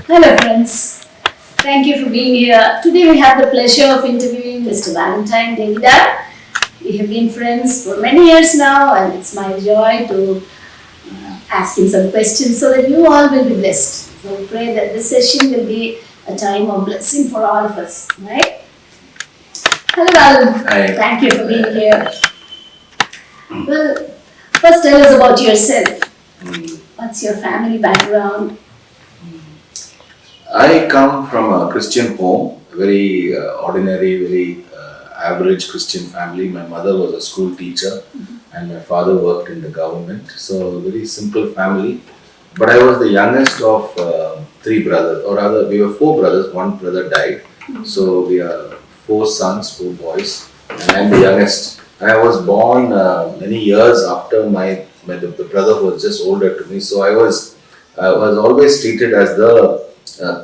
Hello, friends. Thank you for being here. Today we have the pleasure of interviewing Mr. Valentine Davidar. We have been friends for many years now, and it's my joy to ask him some questions so that you all will be blessed. So we pray that this session will be a time of blessing for all of us, right? Hello, Val. Hi. Thank you for being here. Well, first tell us about yourself. What's your family background? I come from a Christian home, a very ordinary, very average Christian family. My mother was a school teacher and my father worked in the government. So, very simple family. But I was the youngest of three brothers, or rather, we were four brothers. One brother died. So, we are four sons, four boys, and I am the youngest. And I was born many years after the brother who was just older to me. So, I was always treated as the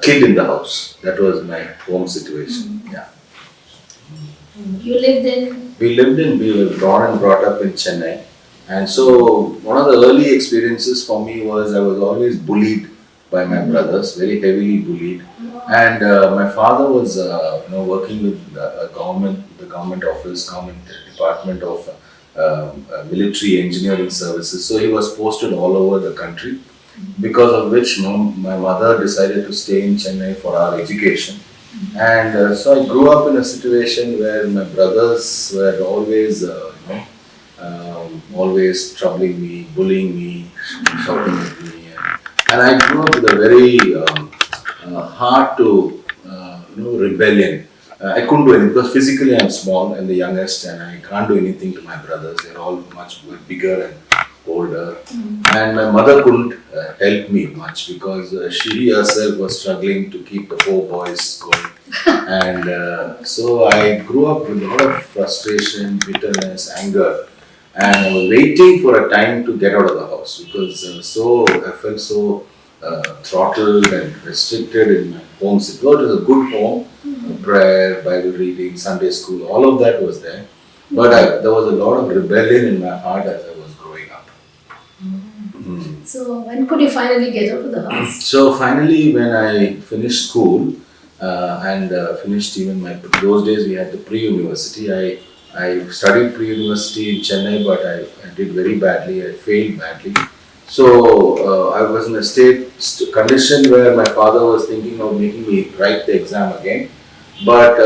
kid in the house. That was my home situation. Yeah. You lived in? We were born and brought up in Chennai. And so one of the early experiences for me was I was always bullied by my brothers, very heavily bullied. And my father was working with the government office, government department of military engineering services. So he was posted all over the country. Because of which my mother decided to stay in Chennai for our education. And so I grew up in a situation where my brothers were always, always troubling me, bullying me, shouting at me. And I grew up with a very hard to, rebellion. I couldn't do anything because physically I'm small and the youngest and I can't do anything to my brothers. They're all much bigger and older, and my mother couldn't help me much because she herself was struggling to keep the four boys going. And so I grew up with a lot of frustration, bitterness, anger, and I was waiting for a time to get out of the house because I felt so throttled and restricted in my home. It was a good home, prayer, Bible reading, Sunday school, all of that was there. But there was a lot of rebellion in my heart as I was growing up. So when could you finally get out of the house? So finally, when I finished school and finished even those days we had the pre-university. I studied pre-university in Chennai, but I did very badly. I failed badly. So I was in a condition where my father was thinking of making me write the exam again. But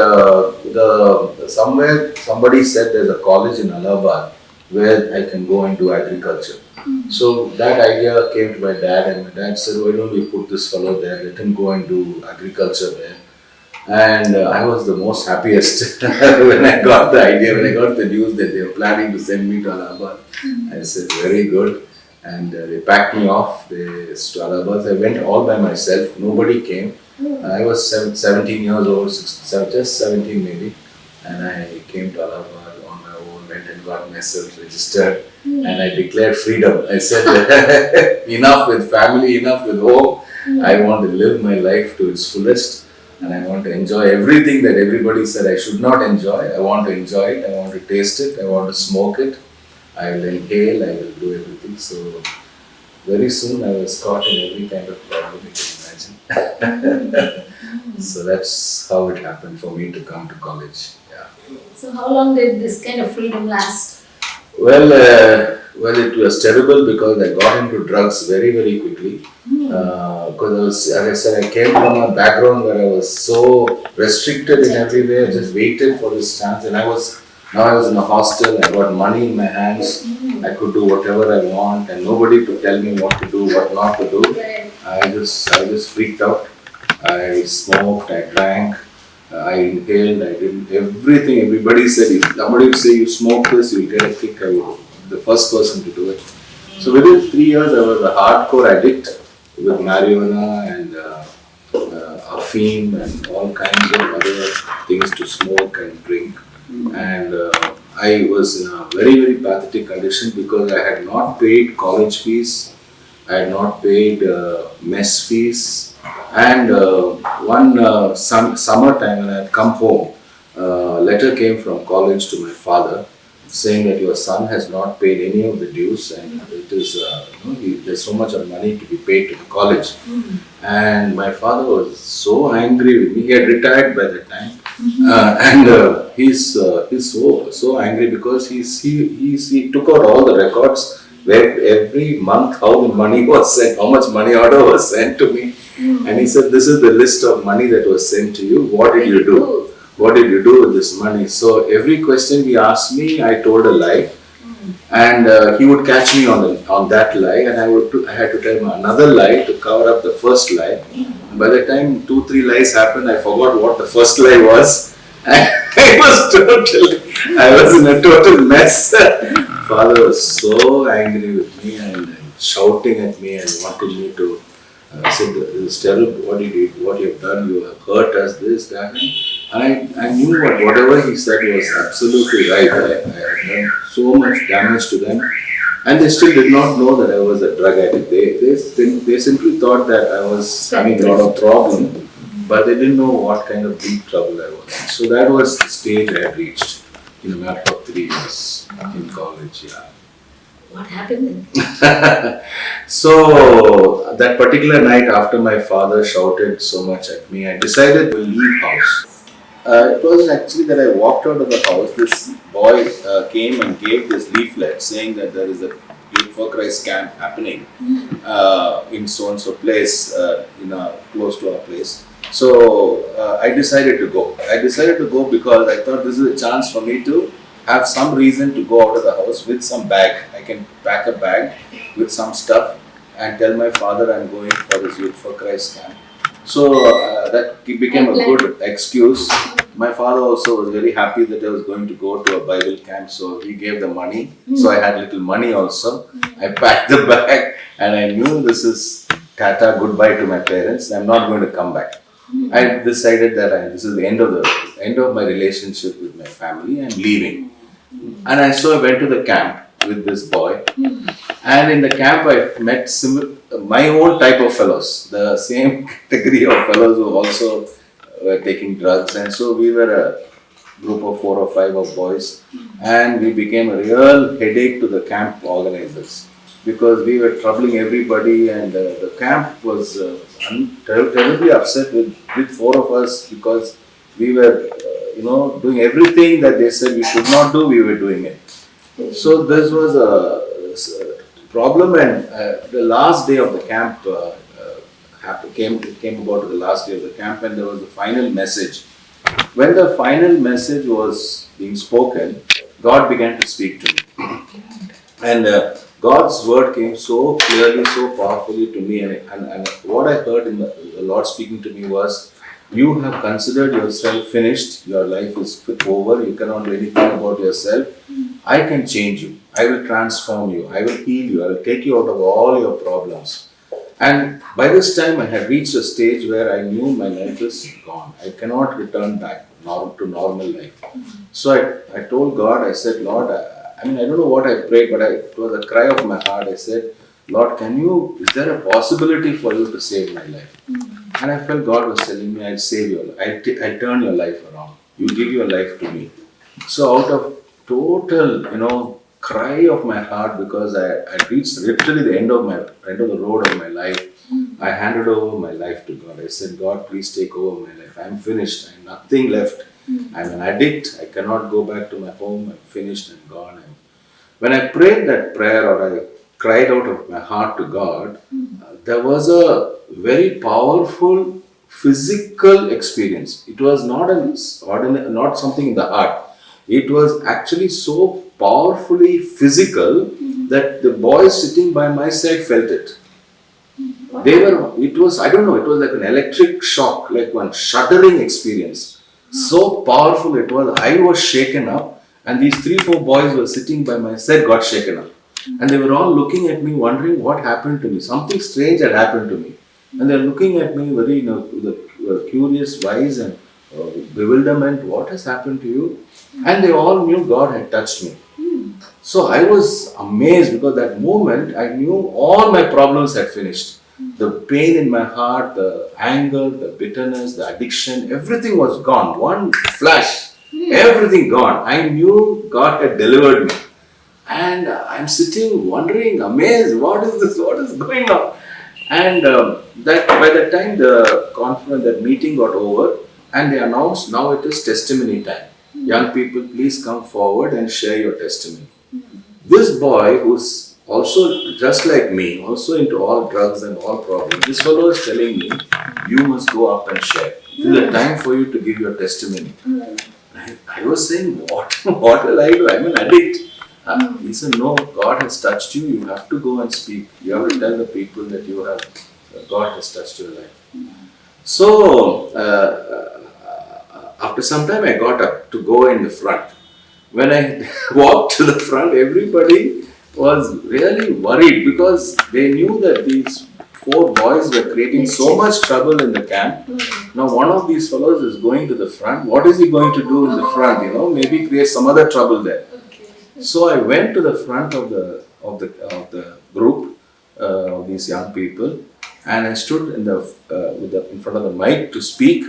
somebody said there's a college in Allahabad where I can go and do agriculture. So that idea came to my dad, and my dad said, why don't we put this fellow there, let him go and do agriculture there. And I was the most happiest when I got the idea, when I got the news that they were planning to send me to Allahabad. I said, very good. And they packed me off to Allahabad. I went all by myself, nobody came. I was 17 years old, just 17 maybe. And I came to Allahabad on my own, went and got myself registered. And I declared freedom. I said, enough with family, enough with home. I want to live my life to its fullest. And I want to enjoy everything that everybody said I should not enjoy. I want to enjoy it. I want to taste it. I want to smoke it. I will inhale. I will do everything. So very soon I was caught in every kind of problem you can imagine. So that's how it happened for me to come to college. Yeah. So how long did this kind of freedom last? Well, it was terrible because I got into drugs very, very quickly. Because as I said, I came from a background where I was so restricted in every way. I just waited for this chance, and I was in a hostel. I got money in my hands. I could do whatever I want, and nobody could tell me what to do, what not to do. I just freaked out. I smoked. I drank. I inhaled, I did everything. Everybody said, if somebody would say you smoke this, you'll get a kick. I was the first person to do it. So within 3 years, I was a hardcore addict with marijuana and afim and all kinds of other things to smoke and drink. And I was in a very, very pathetic condition because I had not paid college fees. I had not paid mess fees. And one summertime when I had come home, a letter came from college to my father saying that your son has not paid any of the dues, and it is there's so much of money to be paid to the college. And my father was so angry with me. He had retired by that time, and he's so angry because he took out all the records where every month how the money was sent, how much money order was sent to me, and he said, "This is the list of money that was sent to you. What did you do? What did you do with this money?" So every question he asked me, I told a lie, and he would catch me on that lie, and I had to tell him another lie to cover up the first lie. By the time 2-3 lies happened, I forgot what the first lie was. I was in a total mess. Father was so angry with me and shouting at me and wanted me to said, "This is terrible. What you did, what you have done. You have hurt us. This, that." And I knew whatever he said was absolutely right. I had done so much damage to them, and they still did not know that I was a drug addict. They simply thought that I was having a lot of problem, but they didn't know what kind of deep trouble I was in. So that was the stage I had reached in a matter of 3 years in college. Yeah. What happened then? So that particular night, after my father shouted so much at me, I decided to leave house. It was actually that I walked out of the house. This boy came and gave this leaflet saying that there is a Youth for Christ camp happening in so and so place, close to our place. So I decided to go. I decided to go because I thought this is a chance for me to have some reason to go out of the house with some bag. I can pack a bag with some stuff and tell my father I'm going for this Youth for Christ camp. So that became a good excuse. My father also was very happy that I was going to go to a Bible camp, so he gave the money. So I had little money also. I packed the bag and I knew this is tata, goodbye to my parents. I'm not going to come back. I decided that this is the end of my relationship with my family. I'm leaving. And I went to the camp with this boy. And in the camp I met my own type of fellows, the same category of fellows who also were taking drugs. And so we were a group of 4 or 5 of boys, and we became a real headache to the camp organizers because we were troubling everybody, and the camp was terribly upset with 4 of us because we were doing everything that they said we should not do, we were doing it. So this was a problem, and the last day of the camp came about the last day of the camp, and there was the final message. When the final message was being spoken, God began to speak to me, and God's word came so clearly, so powerfully to me, and what I heard in the Lord speaking to me was, "You have considered yourself finished, your life is over, you cannot do anything about yourself. I can change you, I will transform you, I will heal you, I will take you out of all your problems." And by this time I had reached a stage where I knew my life is gone. I cannot return back to normal life. So I told God, I said, "Lord, I don't know what I prayed, but it was a cry of my heart. I said, "Lord, is there a possibility for you to save my life?" And I felt God was telling me, "I'll save your life. I'll turn your life around. You give your life to me." So out of total, cry of my heart, because I reached literally the end of the road of my life, I handed over my life to God. I said, "God, please take over my life. I'm finished. I have nothing left. I'm an addict. I cannot go back to my home. I'm finished and gone." And when I prayed that prayer, or I cried out of my heart to God, there was a very powerful physical experience. It was not something in the heart. It was actually so powerfully physical that the boys sitting by my side felt it. It was like an electric shock, like one shuddering experience. So powerful it was. I was shaken up, and these 3-4 boys were sitting by my side got shaken up. And they were all looking at me, wondering what happened to me. Something strange had happened to me. And they're looking at me very, with a curious wise and bewilderment. What has happened to you? And they all knew God had touched me. So I was amazed, because that moment I knew all my problems had finished. The pain in my heart, the anger, the bitterness, the addiction, everything was gone. One flash, Everything gone. I knew God had delivered me. And I'm sitting wondering, amazed, what is this? What is going on? And that by the time the conference, that meeting got over, and they announced now it is testimony time. Young people, please come forward and share your testimony. This boy, who's also just like me, also into all drugs and all problems, this fellow is telling me, you must go up and share. This is the time for you to give your testimony. I was saying, what? What will I do? I'm an addict. He said, no, God has touched you. You have to go and speak. You have to tell the people that you have, God has touched your life. So, after some time, I got up to go in the front. When I walked to the front, everybody was really worried because they knew that these four boys were creating so much trouble in the camp. Now, one of these fellows is going to the front. What is he going to do in the front? Maybe create some other trouble there. So I went to the front of the group of these young people, and I stood in in front of the mic to speak,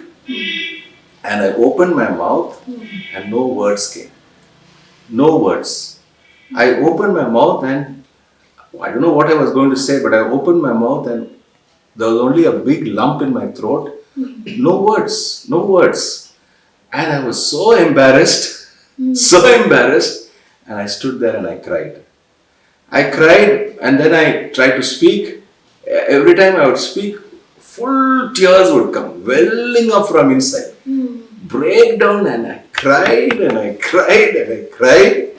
and I opened my mouth, and no words came. No words. I opened my mouth, and I don't know what I was going to say, but I opened my mouth, and there was only a big lump in my throat. No words. No words. And I was so embarrassed, and I stood there and I cried. I cried, and then I tried to speak. Every time I would speak, full tears would come, welling up from inside. Break down, and I cried and I cried and I cried.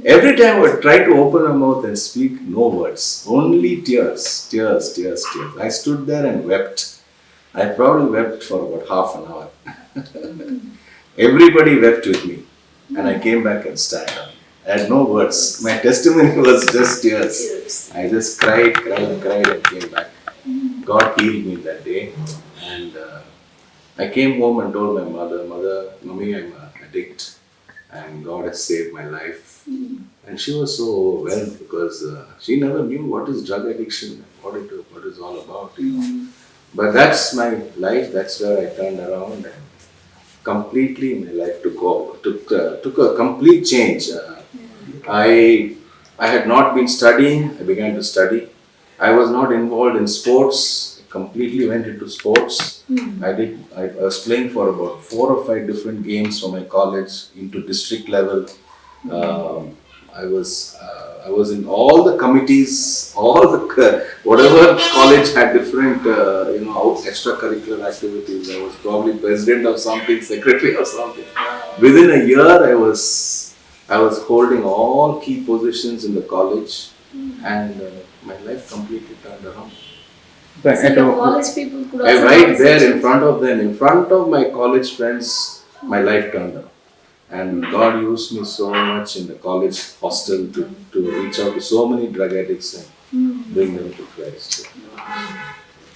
Every time I would try to open my mouth and speak, no words, only tears, tears, tears, tears. I stood there and wept. I probably wept for about half an hour. Everybody wept with me, and I came back and sat down. I had no words. My testimony was just tears. I just cried and came back. God healed me that day, and I came home and told my mother, Mommy, I'm an addict, and God has saved my life. And she was so overwhelmed because she never knew what is drug addiction, what it's all about. But that's my life. That's where I turned around, and completely my life took a complete change. I had not been studying. I began to study. I was not involved in sports. I completely went into sports. I was playing for about 4 or 5 different games for my college into district level. I was in all the committees, whatever college had different extracurricular activities. I was probably president of something, secretary of something. Within a year, I was holding all key positions in the college, and my life completely turned around. So your college people could also right there in front of them, in front of my college friends, my life turned around. And God used me so much in the college hostel to reach out to so many drug addicts and bring them to Christ.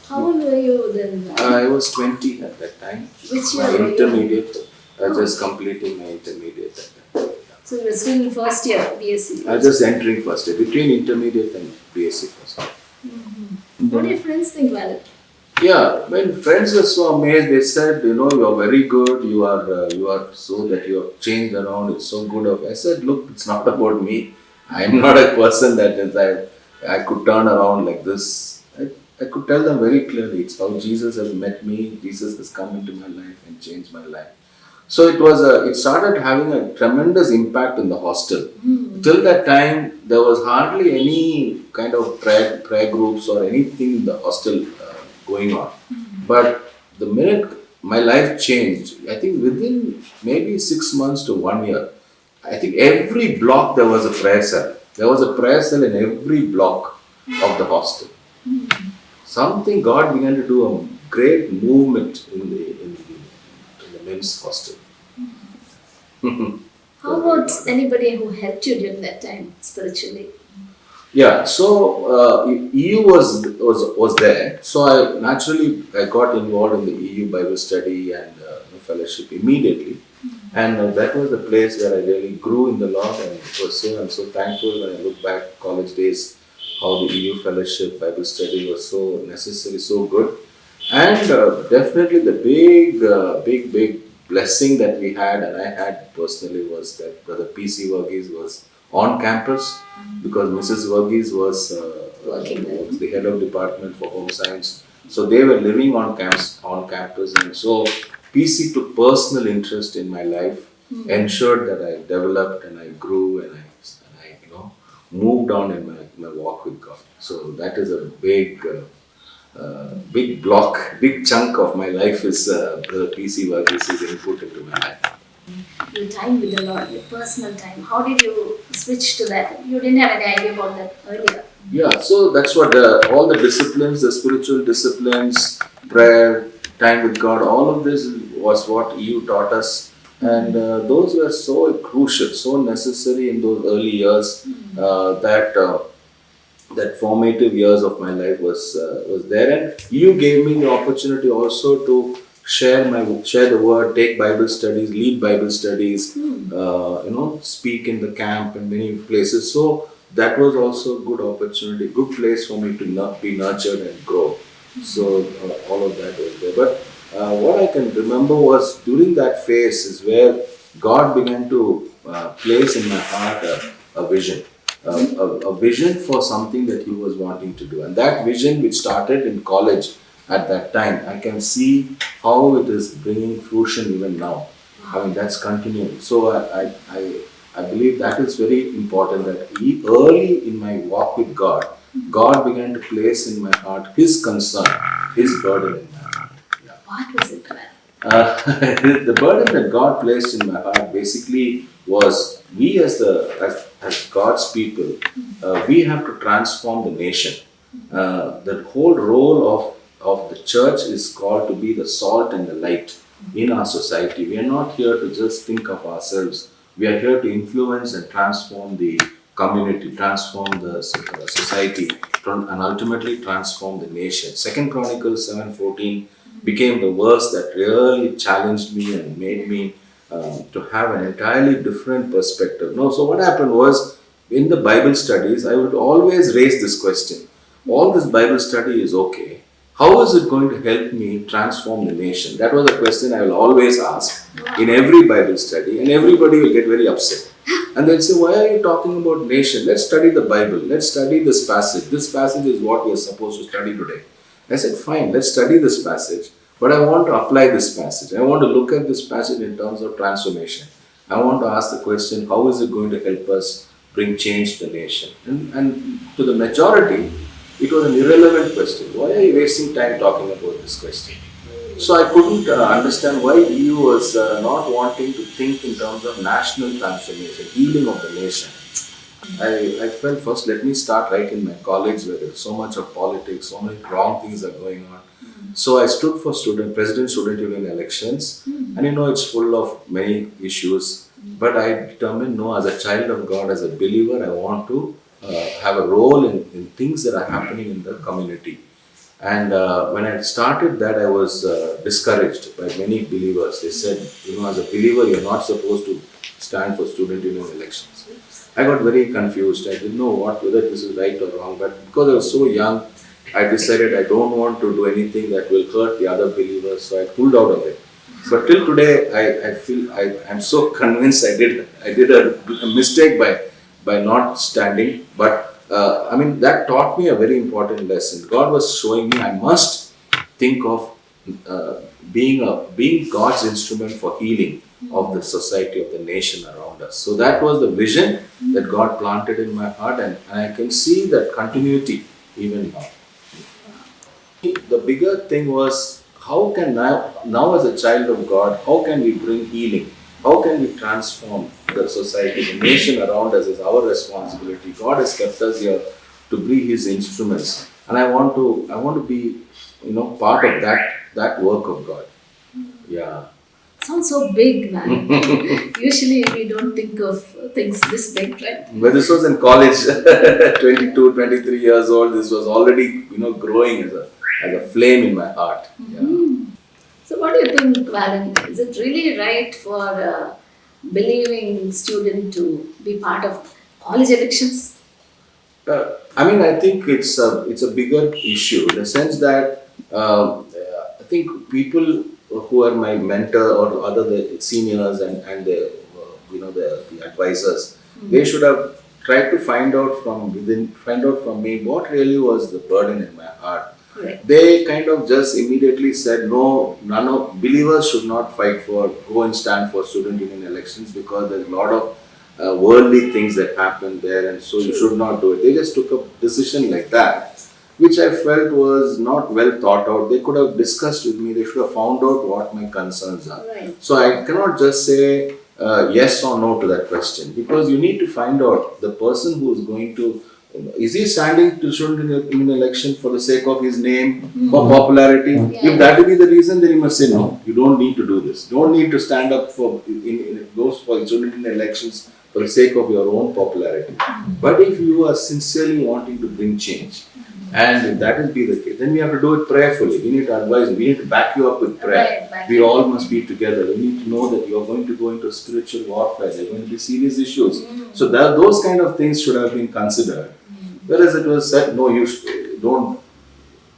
How old were you then? I was 20 at that time. Which year my were you? Intermediate. I was just completing my intermediate at that time. So you were still in first year, BSc? I was just entering first year, between intermediate and BSc first year. What do your friends think, Valentine? Yeah, my friends were so amazed. They said, you are very good. You are so that you have changed around. It's so good of. I said, look, it's not about me. I am not a person that is I could turn around like this. I could tell them very clearly. It's how Jesus has met me. Jesus has come into my life and changed my life. So it started having a tremendous impact in the hostel. Till that time, there was hardly any kind of prayer groups or anything in the hostel going on. But the minute my life changed, I think within maybe 6 months to 1 year, I think every block there was a prayer cell. There was a prayer cell in every block of the hostel. Something God began to do a great movement in the men's hostel. How about anybody who helped you during that time spiritually? Yeah, so EU was there. So I got involved in the EU Bible study and fellowship immediately, and that was the place where I really grew in the Lord. And I'm so thankful when I look back college days, how the EU fellowship Bible study was so necessary, so good, and definitely the big blessing that we had, and I had personally, was that Brother P.C. Varghese was on campus, because Mrs. Varghese was the head of department for home science. So they were living on campus, and so PC took personal interest in my life, ensured that I developed and I grew, and I moved on in my walk with God. So that is a big block, big chunk of my life is Brother PC Varghese' input into my life. Your time with the Lord, your personal time, how did you switch to that? You didn't have any idea about that earlier. Yeah, so that's what all the disciplines, the spiritual disciplines, prayer, time with God, all of this was what you taught us. And those were so crucial, so necessary in those early years, that formative years of my life was there. And you gave me the opportunity also to share the word, take Bible studies, lead Bible studies, speak in the camp and many places. So that was also a good opportunity, good place for me to be nurtured and grow. So all of that was there. But what I can remember was during that phase is where God began to place in my heart a vision. A vision for something that he was wanting to do. And that vision, which started in college at that time, I can see how it is bringing fruition even now. I mean, that's continuing. So I believe that is very important, that early in my walk with God, God began to place in my heart his concern, his burden in my heart. Yeah. What was it, man? The burden that God placed in my heart basically was, we as God's people, we have to transform the nation. The whole role of the church is called to be the salt and the light in our society. We are not here to just think of ourselves. We are here to influence and transform the community, transform the society, and ultimately transform the nation. 2 Chronicles 7:14 became the verse that really challenged me and made me to have an entirely different perspective. No, so what happened was, in the Bible studies, I would always raise this question. All this Bible study is okay. How is it going to help me transform the nation? That was a question I will always ask in every Bible study, and everybody will get very upset. And they'll say, why are you talking about nation? Let's study the Bible. Let's study this passage. This passage is what we are supposed to study today. I said, fine, let's study this passage, but I want to apply this passage. I want to look at this passage in terms of transformation. I want to ask the question, how is it going to help us bring change to the nation? And to the majority, it was an irrelevant question. Why are you wasting time talking about this question? So I couldn't understand why EU was not wanting to think in terms of national transformation, healing of the nation. I felt, first let me start right in my college, where there's so much of politics, so many wrong things are going on. So I stood for President Student Union elections, and it's full of many issues. But I determined, no, as a child of God, as a believer, I want to have a role in things that are happening in the community. And when I started that, I was discouraged by many believers. They said, as a believer, you're not supposed to stand for student union elections. I got very confused. I didn't know whether this is right or wrong. But because I was so young, I decided I don't want to do anything that will hurt the other believers. So I pulled out of it. But till today, I feel I'm so convinced I did a mistake by not standing. But that taught me a very important lesson. God was showing me I must think of being God's instrument for healing of the society, of the nation around us. So that was the vision that God planted in my heart, and I can see that continuity even now. The bigger thing was, how can now as a child of God, how can we bring healing? How can we transform the society, the nation around us is our responsibility. God has kept us here to be His instruments, and I want to be, part of that work of God. Yeah. Sounds so big, man. Usually we don't think of things this big, right? But this was in college, 22, 23 years old. This was already, growing as a flame in my heart. Yeah. So what do you think, Valentine? Is it really right for a believing student to be part of college elections? I think it's a bigger issue in the sense that I think people who are my mentor or other the seniors and the the advisors, they should have tried to find out from within, find out from me what really was the burden in my heart. Correct. They kind of just immediately said, no, none of believers should not fight for, go and stand for student union elections because there's a lot of worldly things that happen there, and so you should not do it. They just took a decision like that, which I felt was not well thought out. They could have discussed with me, they should have found out what my concerns are. Right. So I cannot just say yes or no to that question, because you need to find out the person who is going to, is he standing to student in an election for the sake of his name, for popularity? Yeah. If that will be the reason, then you must say no, you don't need to do this. You don't need to stand up for those for student in elections for the sake of your own popularity. But if you are sincerely wanting to bring change, and if that will be the case, then we have to do it prayerfully. We need to advise you. We need to back you up with prayer. Right, We all must be together. We need to know that you are going to go into spiritual warfare. There are going to be serious issues. So those kind of things should have been considered. Whereas it was said, no, you don't.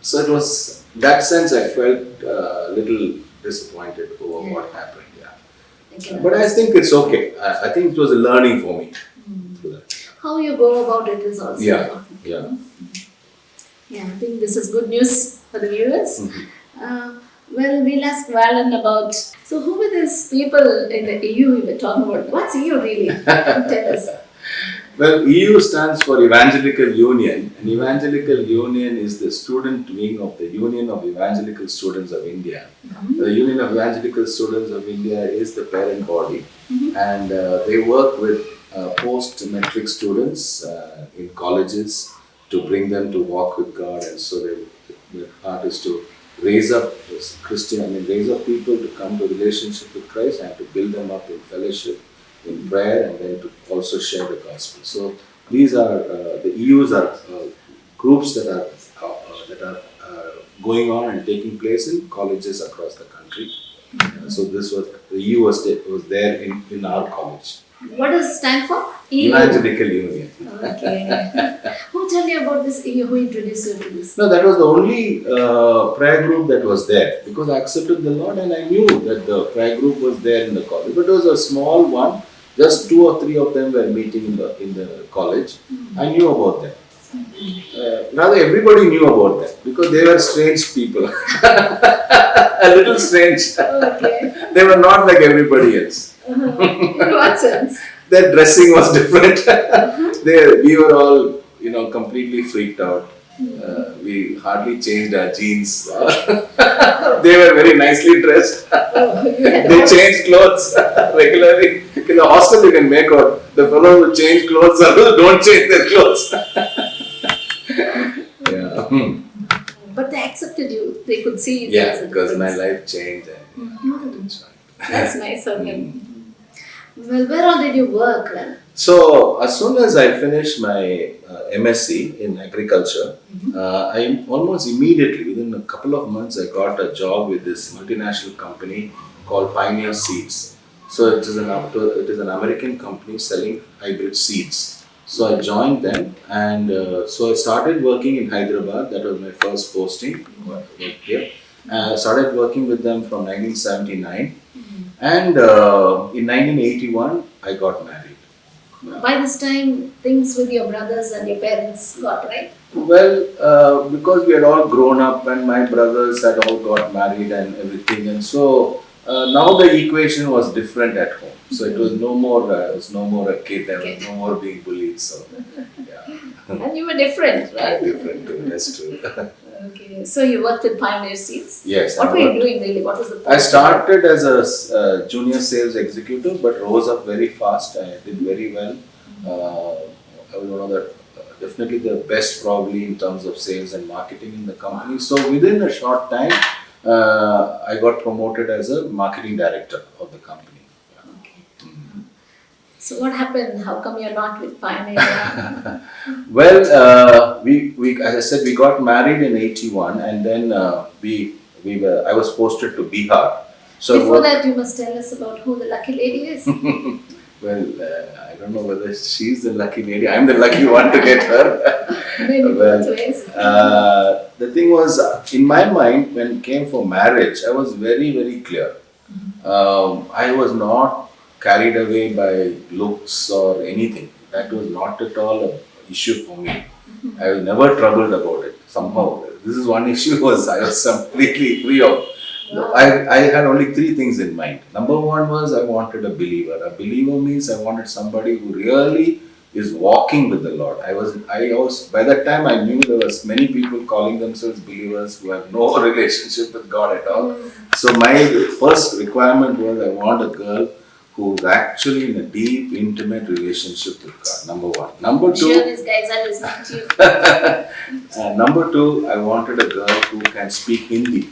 So it was, that sense I felt a little disappointed over what happened. Yeah. But I think it's okay. I think it was a learning for me. How you go about it is also important. Yeah. Yeah, I think this is good news for the viewers. Well, we'll ask Valen about, so who were these people in the EU we were talking about? What's EU really? Tell us. Well, EU stands for Evangelical Union, and Evangelical Union is the student wing of the Union of Evangelical Students of India. The Union of Evangelical Students of India is the parent body, and they work with post-matric students in colleges to bring them to walk with God, and so their heart is to raise up raise up people to come to relationship with Christ and to build them up in fellowship, in prayer, and then to also share the gospel. So these are the EUs are groups that are going on and taking place in colleges across the country. So this was the EU was there in our college. What does it stand for? EU. Evangelical Union. Okay. Who tell you about this EU? Who introduced you to this? No, that was the only prayer group that was there, because I accepted the Lord and I knew that the prayer group was there in the college. But it was a small one. Just 2 or 3 of them were meeting in the college. I knew about them. Rather, everybody knew about them because they were strange people. A little strange. Okay. They were not like everybody else. In what sense? Their dressing was different. We were all, completely freaked out. We hardly changed our jeans. They were very nicely dressed. They changed clothes regularly. In the hostel, you can make out the fellows who change clothes, others don't change their clothes. Yeah. But they accepted you. They could see. Yeah, because my life changed. That's nice of them. Well, where all did you work then? So, as soon as I finished my MSc in agriculture, I almost immediately, within a couple of months, I got a job with this multinational company called Pioneer Seeds. So, it is an American company selling hybrid seeds. So, I joined them, and so I started working in Hyderabad. That was my first posting here. I started working with them from 1979. And in 1981, I got married. By this time, things with your brothers and your parents got right? Well, because we had all grown up and my brothers had all got married and everything. And so now the equation was different at home. So it was no more a kid, I was no more being bullied. So, yeah. And you were different, right? Different too, that's true. Okay, so you worked with Pioneer Seeds? Yes. What were you doing really? What was the point? I started as a junior sales executive, but rose up very fast. I did very well. I was one of the, definitely the best probably in terms of sales and marketing in the company. So within a short time, I got promoted as a marketing director of the company. So what happened? How come you're not with Pioneer? Well, we as I said, we got married in 81, and then I was posted to Bihar. So before that, you must tell us about who the lucky lady is. Well, I don't know whether she's the lucky lady. I'm the lucky one to get her. Maybe both ways. The thing was, in my mind, when it came for marriage, I was very, very clear. I was not carried away by looks or anything. That was not at all an issue for me. I was never troubled about it. Somehow, this is one issue was I was completely free of. I had only three things in mind. Number one was I wanted a believer. A believer means I wanted somebody who really is walking with the Lord. I was by that time I knew there was many people calling themselves believers who have no relationship with God at all. So my first requirement was I want a girl who's actually in a deep, intimate relationship with God. Number one. Number I'm sure two. these guys are listening to you. Number two, I wanted a girl who can speak Hindi.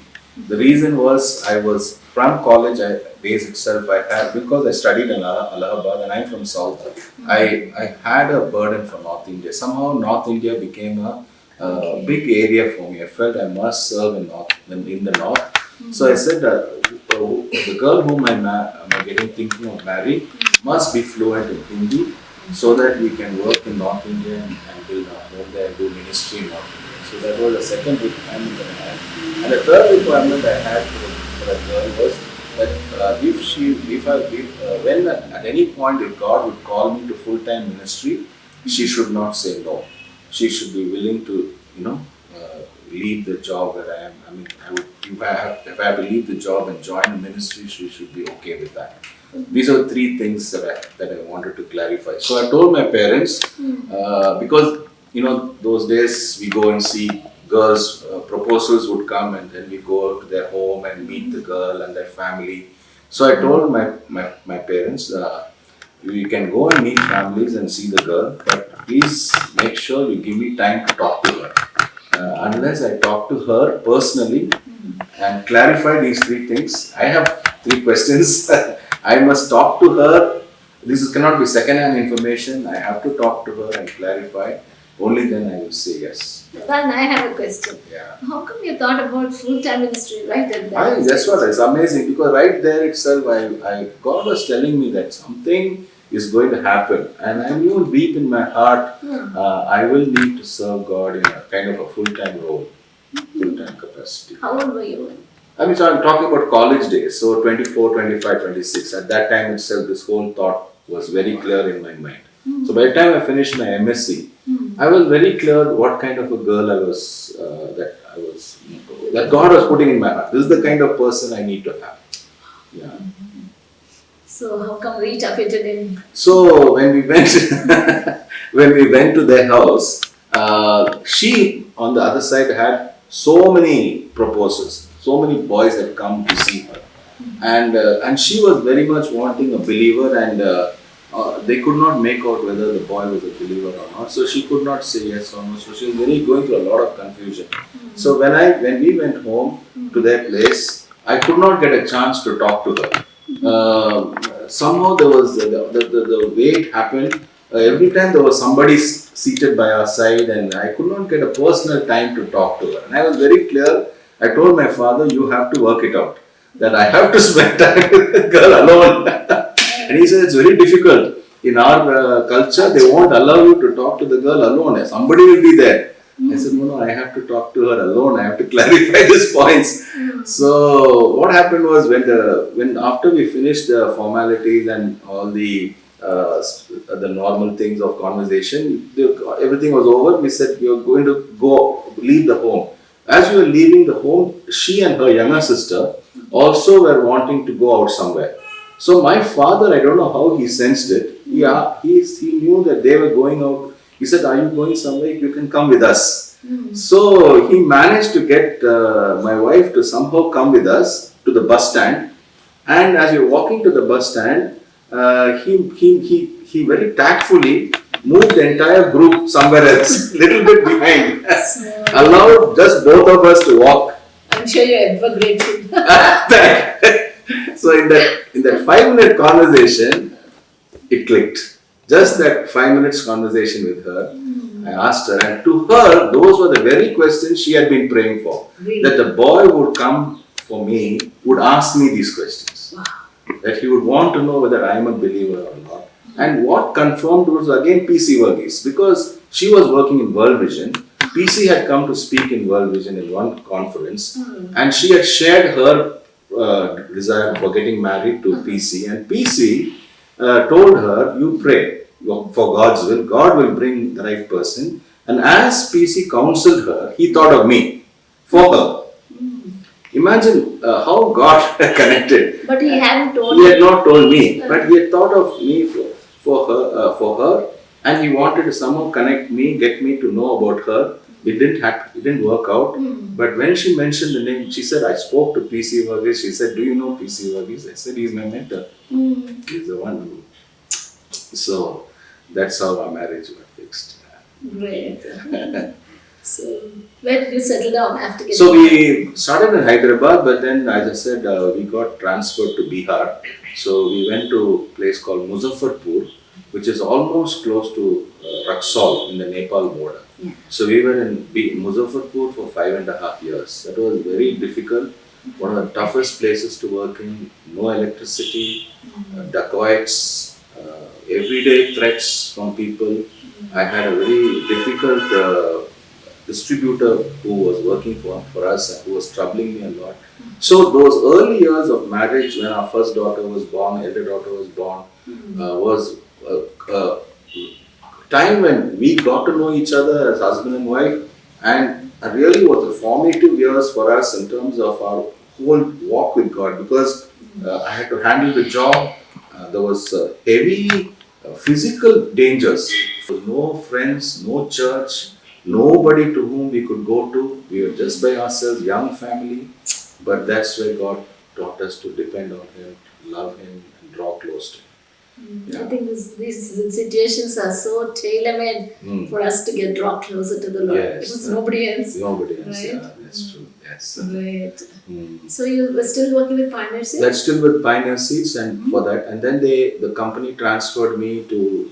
The reason was I was from college days itself. I had because I studied in Allahabad and I'm from South. I had a burden for North India. Somehow North India became a big area for me. I felt I must serve in the North. So I said the girl whom I'm thinking of marrying must be fluent in Hindi so that we can work in North India and build our home there and do ministry in North India. So that was the second requirement that I had. And the third requirement I had for a girl was that when at any point if God would call me to full-time ministry, she should not say no. She should be willing to, leave the job where I am. I mean, if I have to leave the job and join the ministry, she should be okay with that. These are three things that I wanted to clarify. So I told my parents, because those days we go and see girls, proposals would come and then we go to their home and meet the girl and their family. So I told my parents, you can go and meet families and see the girl, but please make sure you give me time to talk to her. Unless I talk to her personally and clarify these three things, I have three questions. I must talk to her. Cannot be second-hand information. I have to talk to her and clarify. Only then I will say yes. Well, I have a question. Yeah. How come you thought about full-time ministry right at that? That's what is amazing because right there itself, God was telling me that something is going to happen, and I knew deep in my heart, I will need to serve God in a kind of a full-time role, full-time capacity. How old were you? So I'm talking about college days, so 24, 25, 26. At that time itself, this whole thought was very clear in my mind. So by the time I finished my MSc, I was very clear what kind of a girl that God was putting in my heart. This is the kind of person I need to have. Yeah. So how come Rita fitted in? So when we went to their house, she on the other side had so many proposals. So many boys had come to see her, and she was very much wanting a believer, and they could not make out whether the boy was a believer or not. So she could not say yes or no. So she was going through a lot of confusion. So when we went home to their place, I could not get a chance to talk to her. Somehow there was the way it happened. Every time there was somebody seated by our side, and I could not get a personal time to talk to her. And I was very clear. I told my father, you have to work it out. That I have to spend time with the girl alone. And he said, it's very difficult. In our culture, they won't allow you to talk to the girl alone. Somebody will be there. I said, no, I have to talk to her alone. I have to clarify these points. So what happened was when after we finished the formalities and all the normal things of conversation, everything was over. We said we are going to leave the home. As we were leaving the home, she and her younger sister also were wanting to go out somewhere. So my father, I don't know how he sensed it. Yeah, he knew that they were going out. He said, are you going somewhere? You can come with us. So he managed to get my wife to somehow come with us to the bus stand. And as we were walking to the bus stand, he very tactfully moved the entire group somewhere else, little bit behind. Allowed just both of us to walk. I'm sure you're ever grateful. So in that 5-minute conversation, it clicked. Just that 5 minutes conversation with her, I asked her, and to her, those were the very questions she had been praying for. Really? That the boy would come for me, would ask me these questions. Wow. That he would want to know whether I am a believer or not. And what confirmed was again PC Varghese, because She was working in World Vision. PC had come to speak in World Vision in one conference, and she had shared her desire for getting married to PC, and PC told her, "You pray for God's will. God will bring the right person." And as PC counseled her, he thought of me for her. Imagine how God connected. But he hadn't told He you. had not told me, but he had thought of me for her, and he wanted to somehow connect me, get me to know about her. It didn't work out. But when she mentioned the name, she said, "I spoke to PC Varghese." She said, "Do you know PC Varghese?" I said, "He's my mentor. He's the one who." So that's how our marriage got fixed. Great. So, where did you settle down after getting So we started in Hyderabad, but then, as I said, we got transferred to Bihar. So we went to a place called Muzaffarpur, which is almost close to Raxaul in the Nepal border. Yeah. So we were in Muzaffarpur for 5.5 years. That was very difficult. One of the toughest places to work in. No electricity, dacoits, everyday threats from people. I had a very difficult distributor who was working for us and who was troubling me a lot. So those early years of marriage, when our first daughter was born, elder daughter was born, was a time when we got to know each other as husband and wife, and really was the formative years for us in terms of our whole walk with God, because I had to handle the job. There was heavy physical dangers. No friends, no church, nobody to whom we could go to. We were just by ourselves, young family. But that's where God taught us to depend on Him, love Him, and draw close to Him. I think these situations are so tailor-made for us to draw closer to the Lord. Yes. It was nobody else. Nobody else, Right? yeah, that's true. Yes. Right. So you were still working with Pioneer Seeds? That's still with Pioneer Seeds, and for that, and then the company transferred me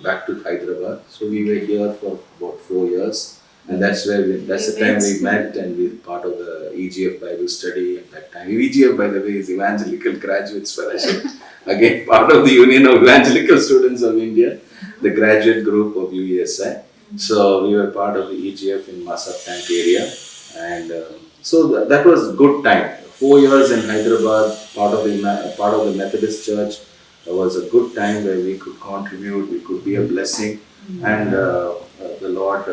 back to Hyderabad. So we were here for about 4 years, and that's the time we met, and we were part of the EGF Bible study at that time. EGF, by the way, is Evangelical Graduates Fellowship. Again, part of the Union of Evangelical Students of India, the graduate group of UESI. So we were part of the EGF in Masap Tank area, and so that was a good time. 4 years in Hyderabad, part of the Methodist Church. It was a good time where we could contribute, we could be a blessing, and the Lord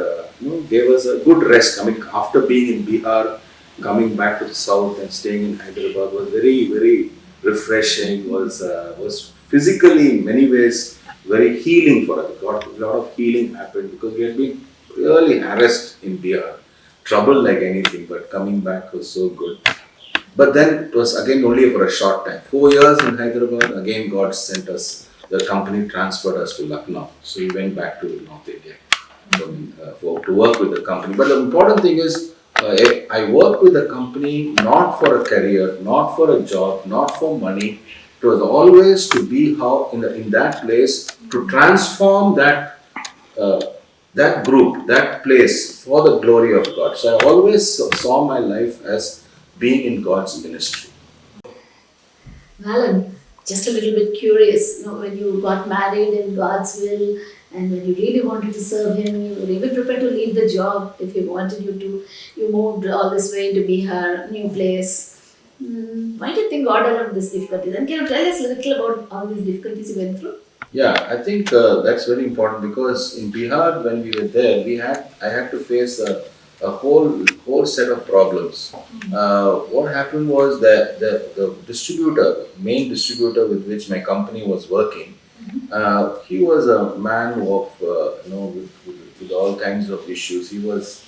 gave us a good rest. I mean, after being in Bihar, coming back to the south and staying in Hyderabad was very, very refreshing. Was physically in many ways very healing for us. A lot of healing happened because we had been really harassed in Bihar, trouble like anything. But coming back was so good. But then it was again only for a short time. 4 years in Hyderabad, again God sent us, the company transferred us to Lucknow. So we went back to North India to work with the company. But the important thing is, I worked with the company not for a career, not for a job, not for money. It was always to be in that place, to transform that group, that place for the glory of God. So I always saw my life as being in God's ministry. Alan, just a little bit curious, when you got married in God's will and when you really wanted to serve Him, you were even prepared to leave the job if He wanted you to. You moved all this way to Bihar, new place. Why do you think God allowed these difficulties? And can you tell us a little about all these difficulties you went through? Yeah, I think that's very important because in Bihar, when we were there, I had to face a whole set of problems. What happened was that the main distributor with which my company was working, he was a man of with all kinds of issues. He was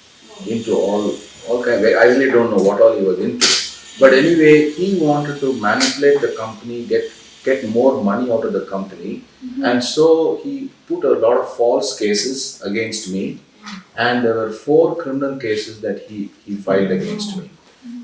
into all kinds. I really don't know what all he was into, but anyway, he wanted to manipulate the company, get more money out of the company, and so he put a lot of false cases against me. And there were 4 criminal cases that he filed against me.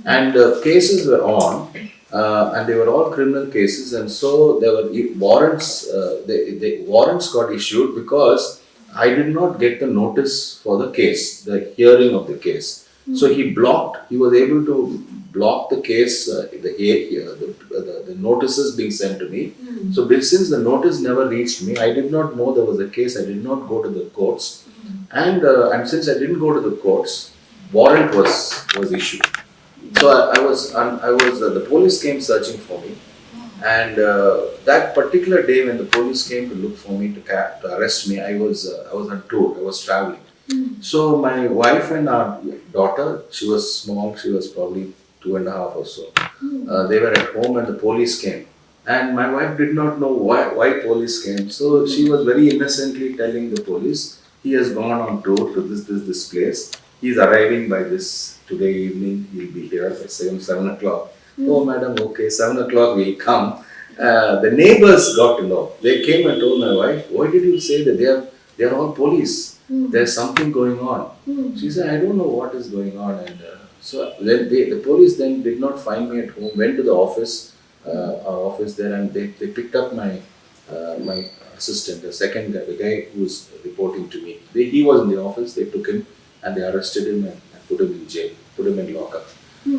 And the cases were on, and they were all criminal cases, and so there were warrants, the warrants got issued because I did not get the notice for the case, the hearing of the case. So he was able to block the case, the notices being sent to me. So since the notice never reached me, I did not know there was a case, I did not go to the courts. And since I didn't go to the courts, warrant was issued. So the police came searching for me, and that particular day when the police came to look for me to arrest me, I was on tour. I was traveling. So my wife and our daughter, she was small. She was probably 2.5 or so. They were at home and the police came. And my wife did not know why police came. So she was very innocently telling the police, he has gone on tour to this place. He is arriving by this today evening. He'll be here by 7 o'clock. Oh, madam, okay, 7 o'clock we'll come. The neighbors got to know. They came and told my wife, why did you say that they are all police? There's something going on. She said, I don't know what is going on. And so then the police then did not find me at home, went to the office, our office there, and they picked up my assistant, the second guy, the guy who was reporting to me. He was in the office. They took him and they arrested him and put him in jail, put him in lockup.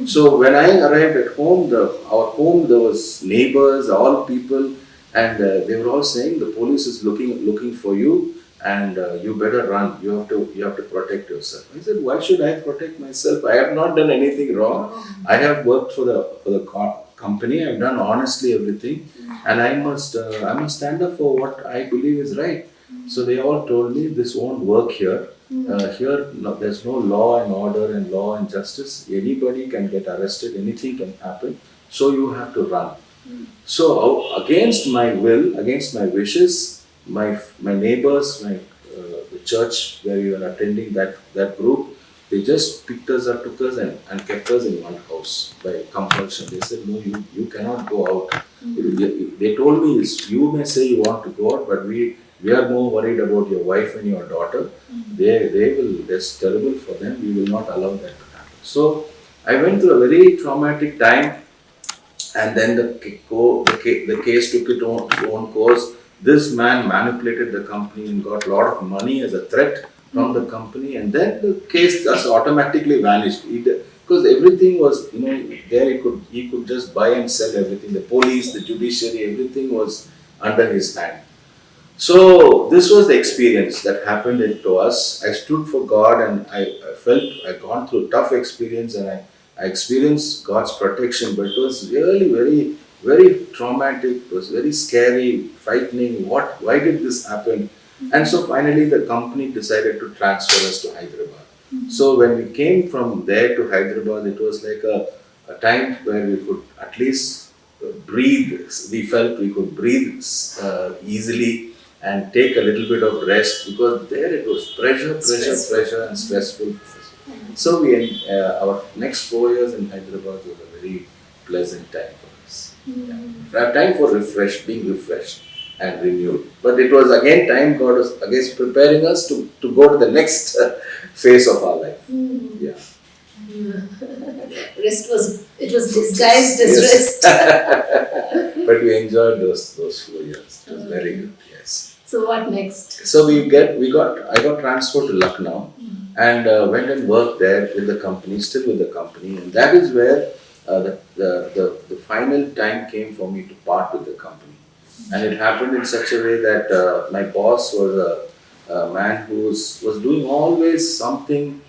So when I arrived at home, our home, there was neighbors, all people, and they were all saying the police is looking for you, and you better run. You have to protect yourself. I said, why should I protect myself? I have not done anything wrong. I have worked for the company. I've done honestly everything, and I must stand up for what I believe is right. So they all told me this won't work here. Here there's no law and order and law and justice. Anybody can get arrested. Anything can happen. So you have to run. So against my will, against my wishes, my neighbors, the church where we were attending, that group, they just picked us up, took us and kept us in one house by compulsion. They said, no, you cannot go out. They told me, you may say you want to go out, but we are more worried about your wife and your daughter. That's terrible for them. We will not allow that to happen. So I went through a very traumatic time, and then the case took its own course. This man manipulated the company and got a lot of money as a threat from the company, and then the case just automatically vanished. Because everything was, there he could just buy and sell everything. The police, the judiciary, everything was under his hand. So this was the experience that happened to us. I stood for God, and I felt I'd gone through tough experience, and I experienced God's protection, but it was really very, very traumatic. It was very scary, frightening. Why did this happen? And so finally the company decided to transfer us to Hyderabad. So when we came from there to Hyderabad, it was like a time where we could at least breathe. We felt we could breathe easily and take a little bit of rest, because there it was pressure and stressful. So our next 4 years in Hyderabad was a very pleasant time for us. A time for being refreshed and renewed. But it was again time God was again preparing us to go to the next phase of our life. Yeah. Rest was disguised as rest. But we enjoyed those 4 years. It was very good. Yes. So what next? So I got transferred to Lucknow, and went and worked there with the company, still with the company, and that is where the final time came for me to part with the company. And it happened in such a way that my boss was a man who was doing always something,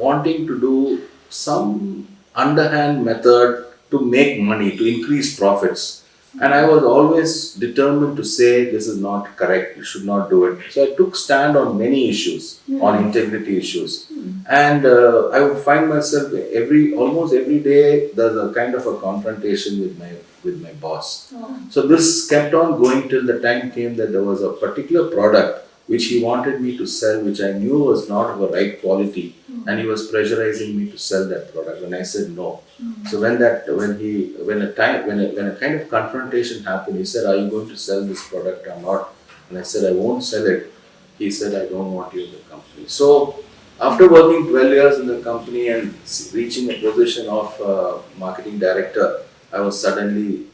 wanting to do some underhand method to make money, to increase profits. And I was always determined to say, this is not correct, you should not do it. So I took stand on many issues, on integrity issues. And I would find myself almost every day, there's a kind of a confrontation with my boss. So this kept on going till the time came that there was a particular product which he wanted me to sell, which I knew was not of a right quality, and he was pressurizing me to sell that product, and I said no. So when a kind of confrontation happened, he said, are you going to sell this product or not? And I said, I won't sell it. He said, I don't want you in the company. So after working 12 years in the company and reaching a position of marketing director, I was suddenly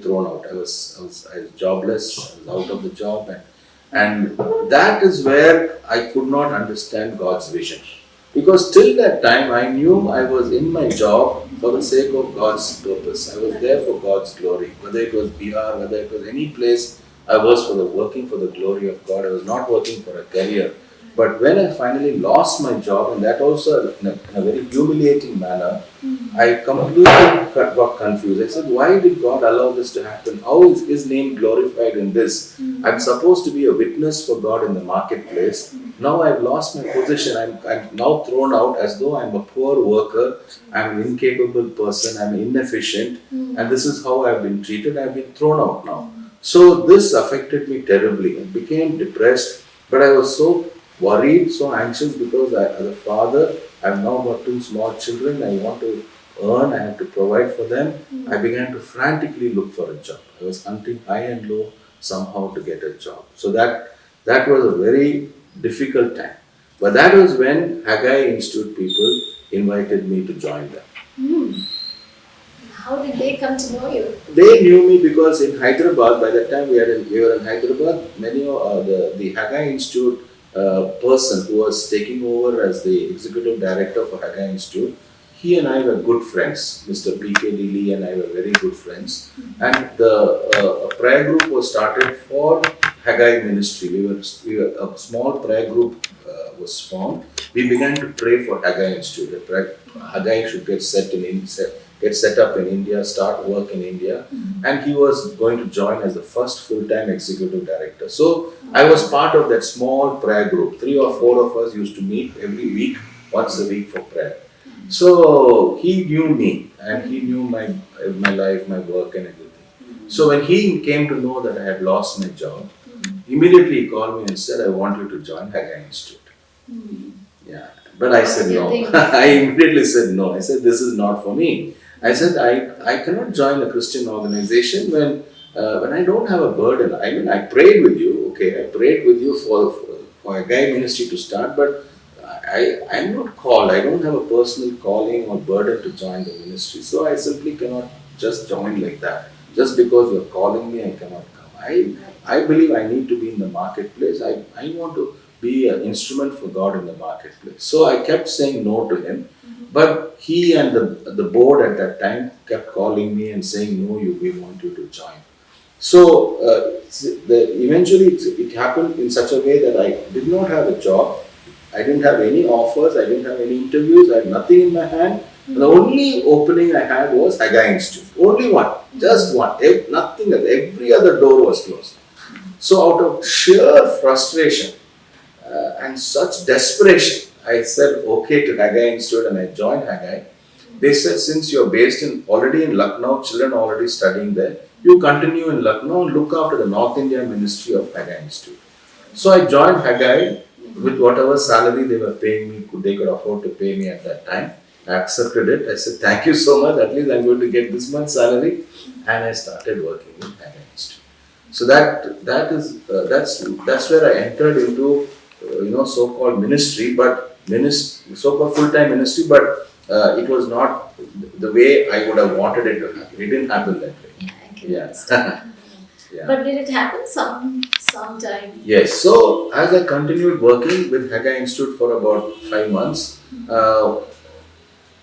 thrown out. I was jobless. I was out of the job, and that is where I could not understand God's vision. Because till that time, I knew I was in my job for the sake of God's purpose. I was there for God's glory. Whether it was Bihar, whether it was any place I was working for the glory of God. I was not working for a career. But when I finally lost my job, and that also in a very humiliating manner, I completely got confused. I said, why did God allow this to happen? How is His name glorified in this? I'm supposed to be a witness for God in the marketplace. Now I've lost my position. I'm now thrown out as though I'm a poor worker. I'm an incapable person. I'm inefficient. And this is how I've been treated. I've been thrown out now. So this affected me terribly. I became depressed. But I was so worried, so anxious because as a father, I've now got two small children. I want to earn, I have to provide for them. I began to frantically look for a job. I was hunting high and low somehow to get a job. So that was a very difficult time. But that was when Haggai Institute people invited me to join them. How did they come to know you? They knew me because in Hyderabad, by that time we were in Hyderabad, many of the Haggai Institute person who was taking over as the executive director for Haggai Institute, he and I were good friends. Mr. P.K. Lilly and I were very good friends. And the prayer group was started for Haggai ministry. We were a small prayer group was formed. We began to pray for Haggai Institute. Haggai should get set up in India, start work in India, and he was going to join as the first full-time executive director. So I was part of that small prayer group. 3 or 4 of us used to meet every week, once a week for prayer. So he knew me and he knew my life, my work and everything. So when he came to know that I had lost my job, immediately he called me and said, I want you to join Haggai Institute. Yeah. But I said no. I immediately said no. I said, this is not for me. I said, I cannot join a Christian organization when I don't have a burden. I mean, I prayed with you, okay, I prayed with you for a Haggai ministry to start, but I'm not called. I don't have a personal calling or burden to join the ministry. So I simply cannot just join like that. Just because you're calling me, I cannot come. I believe I need to be in the marketplace. I want to be an instrument for God in the marketplace. So I kept saying no to him. But he and the board at that time kept calling me and saying, no, we want you to join. So eventually it happened in such a way that I did not have a job. I didn't have any offers. I didn't have any interviews. I had nothing in my hand. And the only opening I had was Haggai Institute. Only one. Just one. Nothing else. Every other door was closed. So out of sheer frustration and such desperation, I said okay to Haggai Institute and I joined Haggai. They said, since you're based already in Lucknow, children are already studying there, you continue in Lucknow and look after the North India ministry of Haggai Institute. So I joined Haggai with whatever salary they were paying me, they could afford to pay me at that time. I accepted it. I said, thank you so much. At least I'm going to get this much salary. And I started working in Haggai Institute. So that's where I entered into so-called ministry, but so-called full-time ministry, but it was not the way I would have wanted it to happen. It didn't happen that way. Yeah. Yeah. But did it happen sometime? Yes. So as I continued working with Haggai Institute for about 5 months,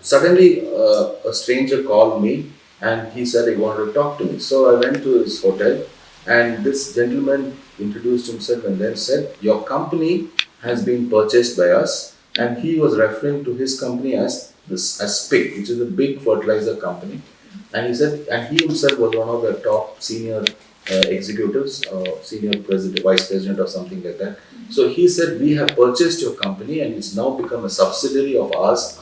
suddenly a stranger called me and he said he wanted to talk to me. So I went to his hotel and this gentleman introduced himself and then said, your company has been purchased by us, and he was referring to his company as SPIC, which is a big fertilizer company. And he said, and he himself was one of the top senior executives, senior president, vice president or something like that. So he said, we have purchased your company and it's now become a subsidiary of ours.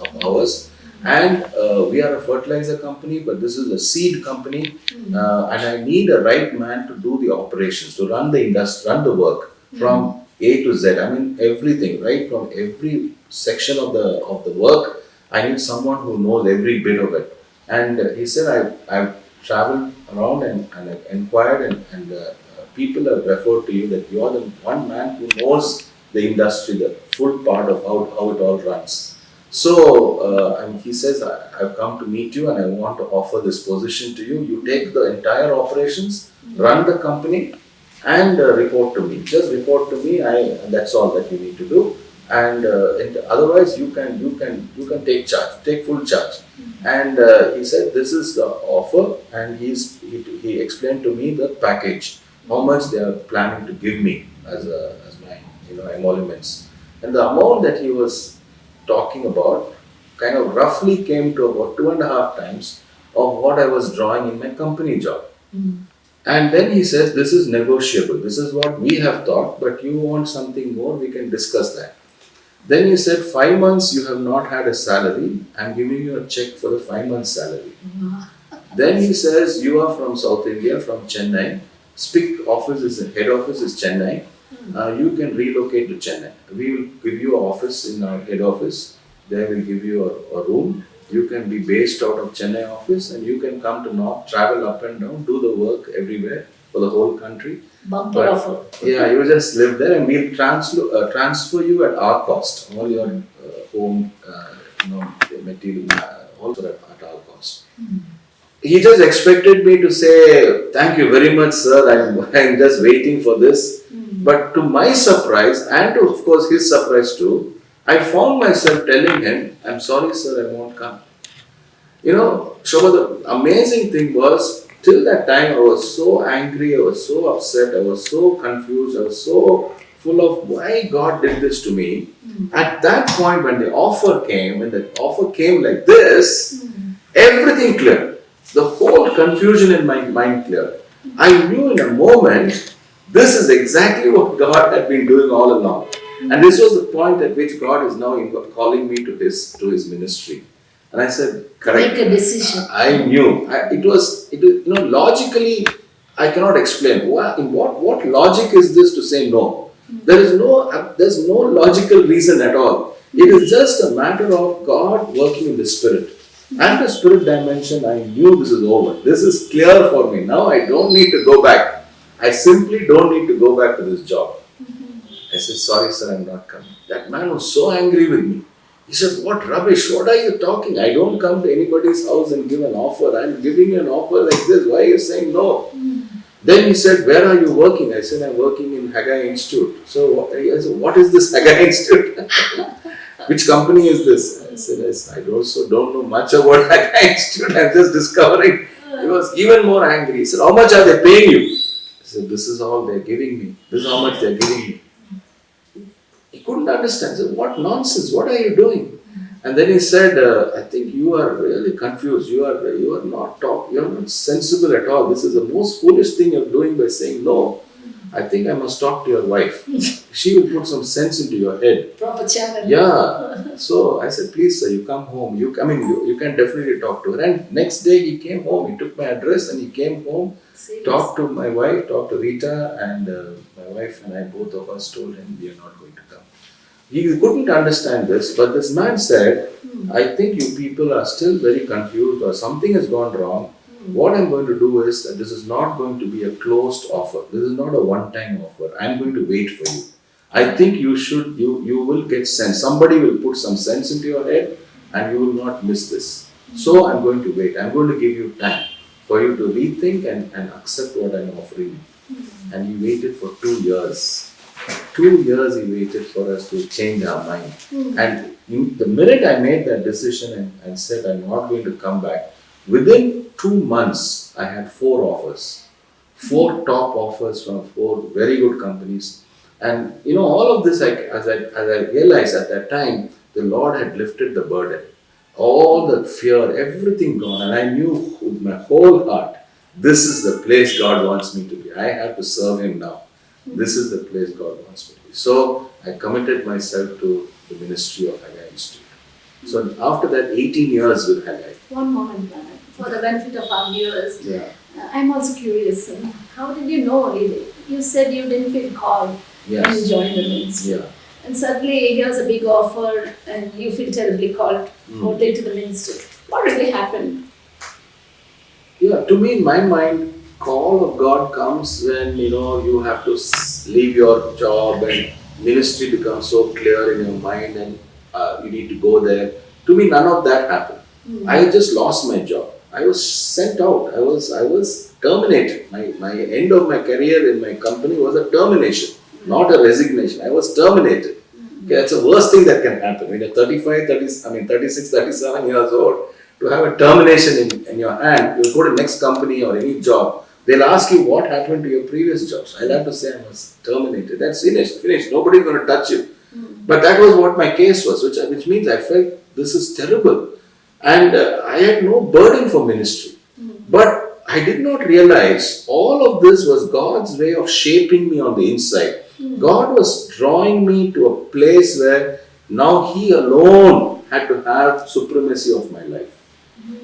And we are a fertilizer company, but this is a seed company, and I need a right man to do the operations, to run the industry, run the work from A to Z. I mean everything, right from every section of the work. I need someone who knows every bit of it. And he said, I've traveled around and I've inquired, and people have referred to you that you are the one man who knows the industry, the full part of how it all runs. So, and he says, I've come to meet you and I want to offer this position to you. You take the entire operations, run the company and report to me. Just report to me, that's all that you need to do. And otherwise you can take charge, take full charge. And he said, this is the offer, and he explained to me the package. how much they are planning to give me as my emoluments. And the amount that he was talking about kind of roughly came to about 2.5 times of what I was drawing in my company job. And then he says, this is negotiable. This is what we have thought, but you want something more, we can discuss that. Then he said, 5 months you have not had a salary. I'm giving you a check for the 5 months salary. Then he says, you are from South India, from Chennai. SPIC office head office is Chennai. You can relocate to Chennai. We will give you an office in our head office. They will give you a room. You can be based out of Chennai office and you can come to North, travel up and down, do the work everywhere for the whole country. Bumper offer. Yeah, you just live there and we'll transfer you at our cost. All your home, material, also at our cost. He just expected me to say, thank you very much, sir. I'm just waiting for this. But to my surprise, and to, of course, his surprise too, I found myself telling him, I'm sorry, sir, I won't come. Shobha, the amazing thing was, till that time I was so angry, I was so upset, I was so confused, I was so full of why God did this to me. At that point, when the offer came, like this, everything cleared. The whole confusion in my mind cleared. I knew in a moment, this is exactly what God had been doing all along. And this was the point at which God is now calling me to his ministry. And I said, correct. Make a decision. I knew. Logically, I cannot explain. What logic is this to say no? There's no logical reason at all. It is just a matter of God working in the spirit. And the spirit dimension, I knew this is over. This is clear for me. Now I don't need to go back. I simply don't need to go back to this job. I said, sorry sir, I'm not coming. That man was so angry with me. He said, what rubbish, what are you talking? I don't come to anybody's house and give an offer. I'm giving you an offer like this. Why are you saying no? Then he said, where are you working? I said, I'm working in Haggai Institute. So I said, what is this Haggai Institute? Which company is this? I said, I also don't know much about Haggai Institute. I'm just discovering. He was even more angry. He said, how much are they paying you? I said, this is all they're giving me. This is how much they're giving me. He couldn't understand. He said, what nonsense? What are you doing? And then he said, I think you are really confused. You are not sensible at all. This is the most foolish thing you're doing by saying no. I think I must talk to your wife. She will put some sense into your head. Proper channel. Yeah. So I said, please sir, you come home. You can definitely talk to her. And next day he came home. He took my address and he came home. Talked to my wife, talked to Rita, and my wife and I, both of us told him we are not going to come. He couldn't understand this, but this man said, I think you people are still very confused or something has gone wrong. What I'm going to do is that this is not going to be a closed offer. This is not a one-time offer. I'm going to wait for you. I think you will get sense. Somebody will put some sense into your head and you will not miss this. So I'm going to wait. I'm going to give you time for you to rethink and accept what I'm offering you. And he waited for 2 years. 2 years he waited for us to change our mind. And the minute I made that decision and said I'm not going to come back, within 2 months I had 4 offers. 4 top offers from 4 very good companies. And all of this, as I realized at that time, the Lord had lifted the burden. All the fear, everything gone. And I knew with my whole heart, this is the place God wants me to be. I have to serve Him now. This is the place God wants me to be. So I committed myself to the ministry of Haggai Institute. So after that, 18 years with Haggai. One moment, Bharat, for the benefit of our viewers. Yeah. I'm also curious. How did you know, really? You said you didn't feel called when you joined the ministry. Yeah. And suddenly here's a big offer and you feel terribly called only to the ministry. What really happened? Yeah, to me in my mind, call of God comes when you have to leave your job and ministry becomes so clear in your mind and you need to go there. To me, none of that happened. I just lost my job. I was sent out. I was terminated. My end of my career in my company was a termination, not a resignation. I was terminated. Okay, that's the worst thing that can happen. When you're 36, 37 years old, to have a termination in your hand, you go to next company or any job. They'll ask you what happened to your previous jobs. I'll have to say I was terminated. That's finished. Nobody's going to touch you. But that was what my case was, which means I felt this is terrible. And I had no burden for ministry. But I did not realize all of this was God's way of shaping me on the inside. God was drawing me to a place where now He alone had to have supremacy of my life.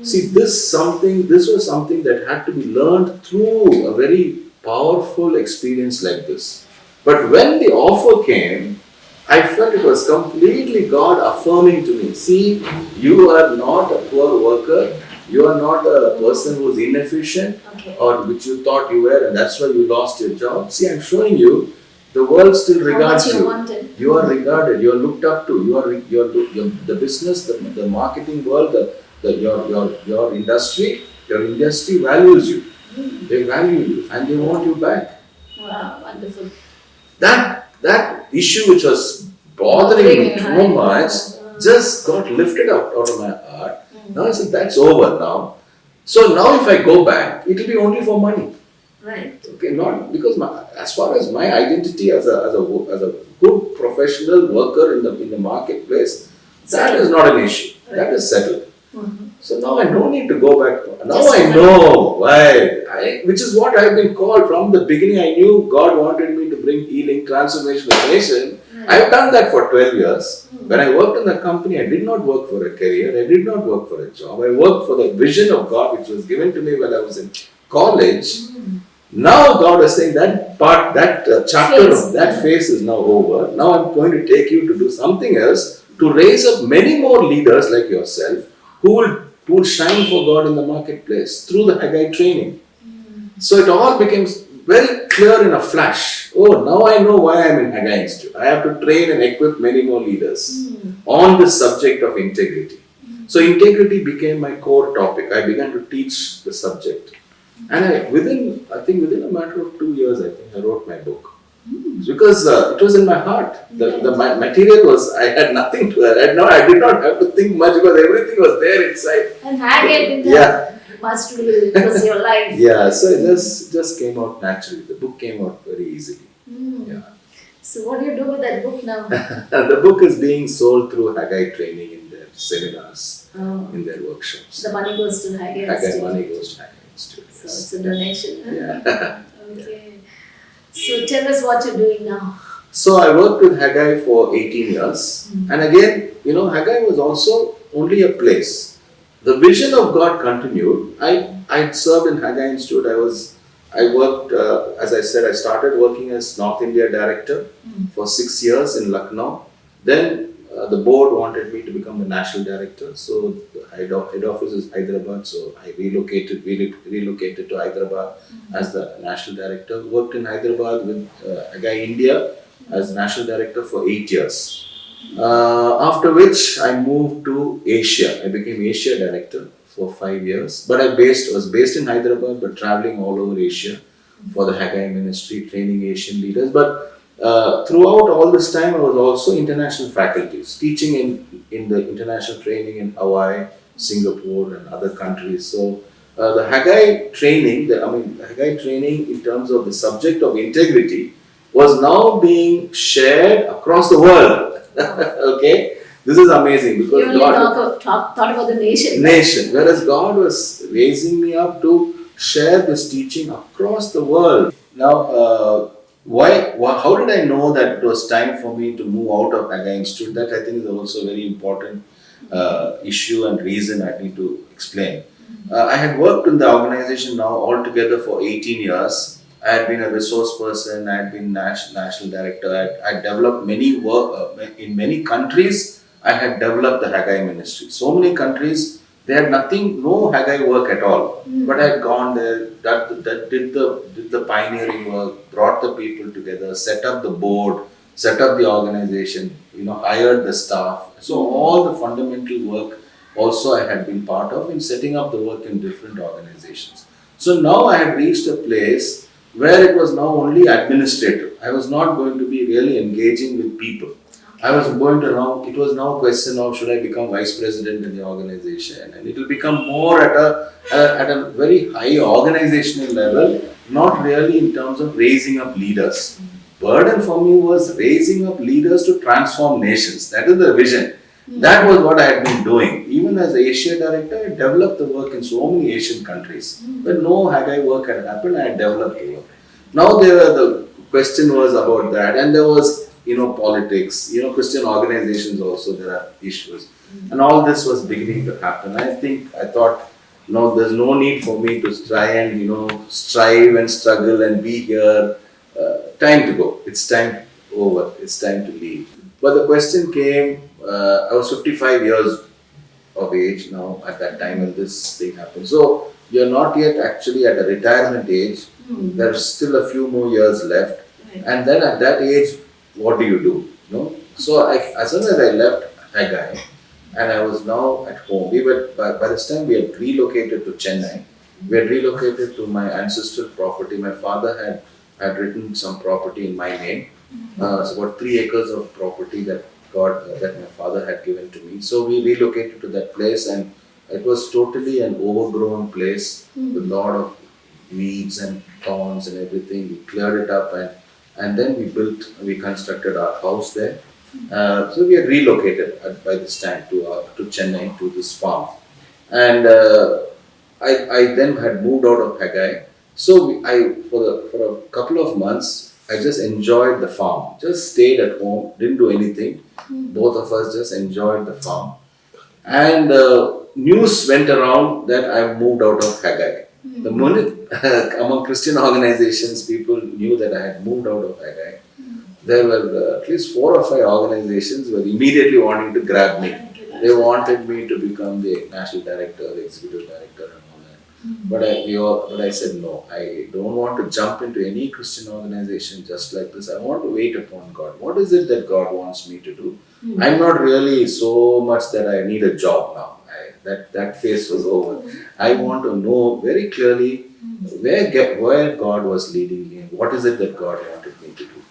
See, this was something that had to be learned through a very powerful experience like this. But when the offer came, I felt it was completely God affirming to me, see, you are not a poor worker, you are not a person who is inefficient, or which you thought you were and that's why you lost your job. See, I'm showing you, the world still regards you. You are regarded, you are looked up to, the business, the marketing world, your industry values you. They value you and they want you back. Wow, wonderful. That issue which was bothering me too much just got lifted out of my heart. Now I said, that's over now. So now if I go back, it will be only for money. Right. Okay, not because as far as my identity as a good professional worker in the marketplace, that is not an issue. Right. That is settled. So now I don't need to go back. Now I know why. Which is what I've been called from the beginning. I knew God wanted me to bring healing, transformation of the nation. I've done that for 12 years. When I worked in the company, I did not work for a career. I did not work for a job. I worked for the vision of God which was given to me when I was in college. Now God is saying that part, chapter of that phase is now over. Now I'm going to take you to do something else to raise up many more leaders like yourself who will shine for God in the marketplace through the Haggai training. So it all becomes very clear in a flash. Oh, now I know why I'm in Haggai Institute. I have to train and equip many more leaders on the subject of integrity. So integrity became my core topic. I began to teach the subject. And within a matter of 2 years, I wrote my book. Because it was in my heart. The material was, I had nothing to add. I did not have to think much because everything was there inside. And Haggai must be, it was your life. Yeah, so it just came out naturally. The book came out very easily. Yeah. So what do you do with that book now? The book is being sold through Haggai training in their seminars, in their workshops. The money goes to Haggai Institute. Money goes to Haggai Institute. So it's a donation. Yeah. Okay. So tell us what you're doing now. So I worked with Haggai for 18 years. And again, Haggai was also only a place. The vision of God continued. I served in Haggai Institute. I worked, as I said, I started working as North India director for 6 years in Lucknow. Then the board wanted me to become the national director. So the head office is Hyderabad. So I relocated to Hyderabad as the national director. Worked in Hyderabad with Haggai India as national director for 8 years. After which I moved to Asia. I became Asia director for 5 years. But I was based in Hyderabad, but traveling all over Asia for the Haggai ministry, training Asian leaders. But throughout all this time, I was also international faculties, teaching in the international training in Hawaii, Singapore, and other countries. So the Haggai training, Haggai training in terms of the subject of integrity was now being shared across the world. Okay, this is amazing because you only thought about the nation. Whereas God was raising me up to share this teaching across the world. Now, how did I know that it was time for me to move out of Haggai Institute? That I think is also a very important issue and reason I need to explain. I had worked in the organization now altogether for 18 years. I had been a resource person, I had been national director, I had developed many work in many countries. I had developed the Haggai ministry. So many countries, they had no Haggai work at all. But I had gone there, did the pioneering work, brought the people together, set up the board, set up the organization, hired the staff. So all the fundamental work also I had been part of in setting up the work in different organizations. So now I had reached a place where it was now only administrative. I was not going to be really engaging with people. I was going to now, it was now a question of should I become vice president in the organization, and it will become more at a very high organizational level, not really in terms of raising up leaders. Burden for me was raising up leaders to transform nations. That is the vision. That was what I had been doing. Even as Asia director, I developed the work in so many Asian countries. When no Haggai work had happened, I had developed the work. Now the question was about that, and there was politics, Christian organizations also, there are issues, and all this was beginning to happen. I thought, no, there's no need for me to try and strive and struggle and be here. Time to go. It's time over. It's time to leave. But the question came. I was 55 years of age now at that time when this thing happened. So you're not yet actually at a retirement age. There's still a few more years left. Right. And then at that age, what do you do? No? So as soon as I left Haggai and I was now at home, we were by this time we had relocated to Chennai. We had relocated to my ancestral property. My father had written some property in my name. It's about 3 acres of property that my father had given to me. So we relocated to that place, and it was totally an overgrown place with a lot of weeds and thorns and everything. We cleared it up, and then we constructed our house there. So we had relocated by this time to Chennai, to this farm, and I then had moved out of Haggai. So for a couple of months I just enjoyed the farm, just stayed at home, didn't do anything. Both of us just enjoyed the farm. And news went around that I moved out of Haggai. The moment among Christian organizations, people knew that I had moved out of Haggai. There were at least 4 or 5 organizations were immediately wanting to grab me. They wanted me to become the national director, the executive director, and all that. But I said no. I don't want to jump into any Christian organization just like this. I want to wait upon God. What is it that God wants me to do? I'm not really so much that I need a job now. That phase was over. I want to know very clearly where God was leading me and what is it that God wanted me to do.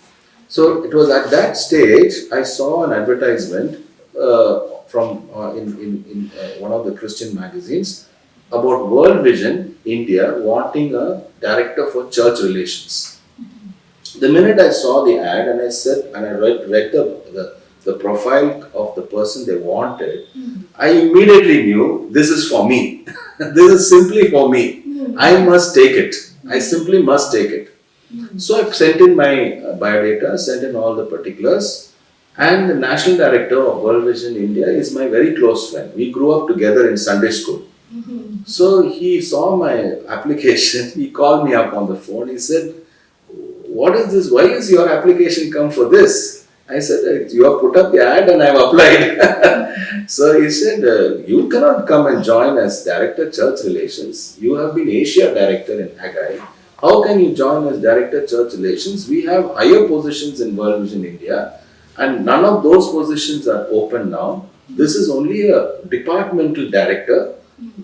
So it was at that stage I saw an advertisement from in one of the Christian magazines about World Vision India wanting a director for church relations. The minute I saw the ad and I read the profile of the person they wanted, I immediately knew this is for me. This is simply for me. I must take it. I simply must take it. So I sent in my biodata, sent in all the particulars, and the national director of World Vision India is my very close friend. We grew up together in Sunday school. So he saw my application, he called me up on the phone, he said, "What is this? Why is your application come for this?" I said, "You have put up the ad and I have applied." So he said, "You cannot come and join as Director Church Relations. You have been Asia Director in Haggai. How can you join as Director Church Relations? We have higher positions in World Vision India and none of those positions are open now. This is only a departmental director.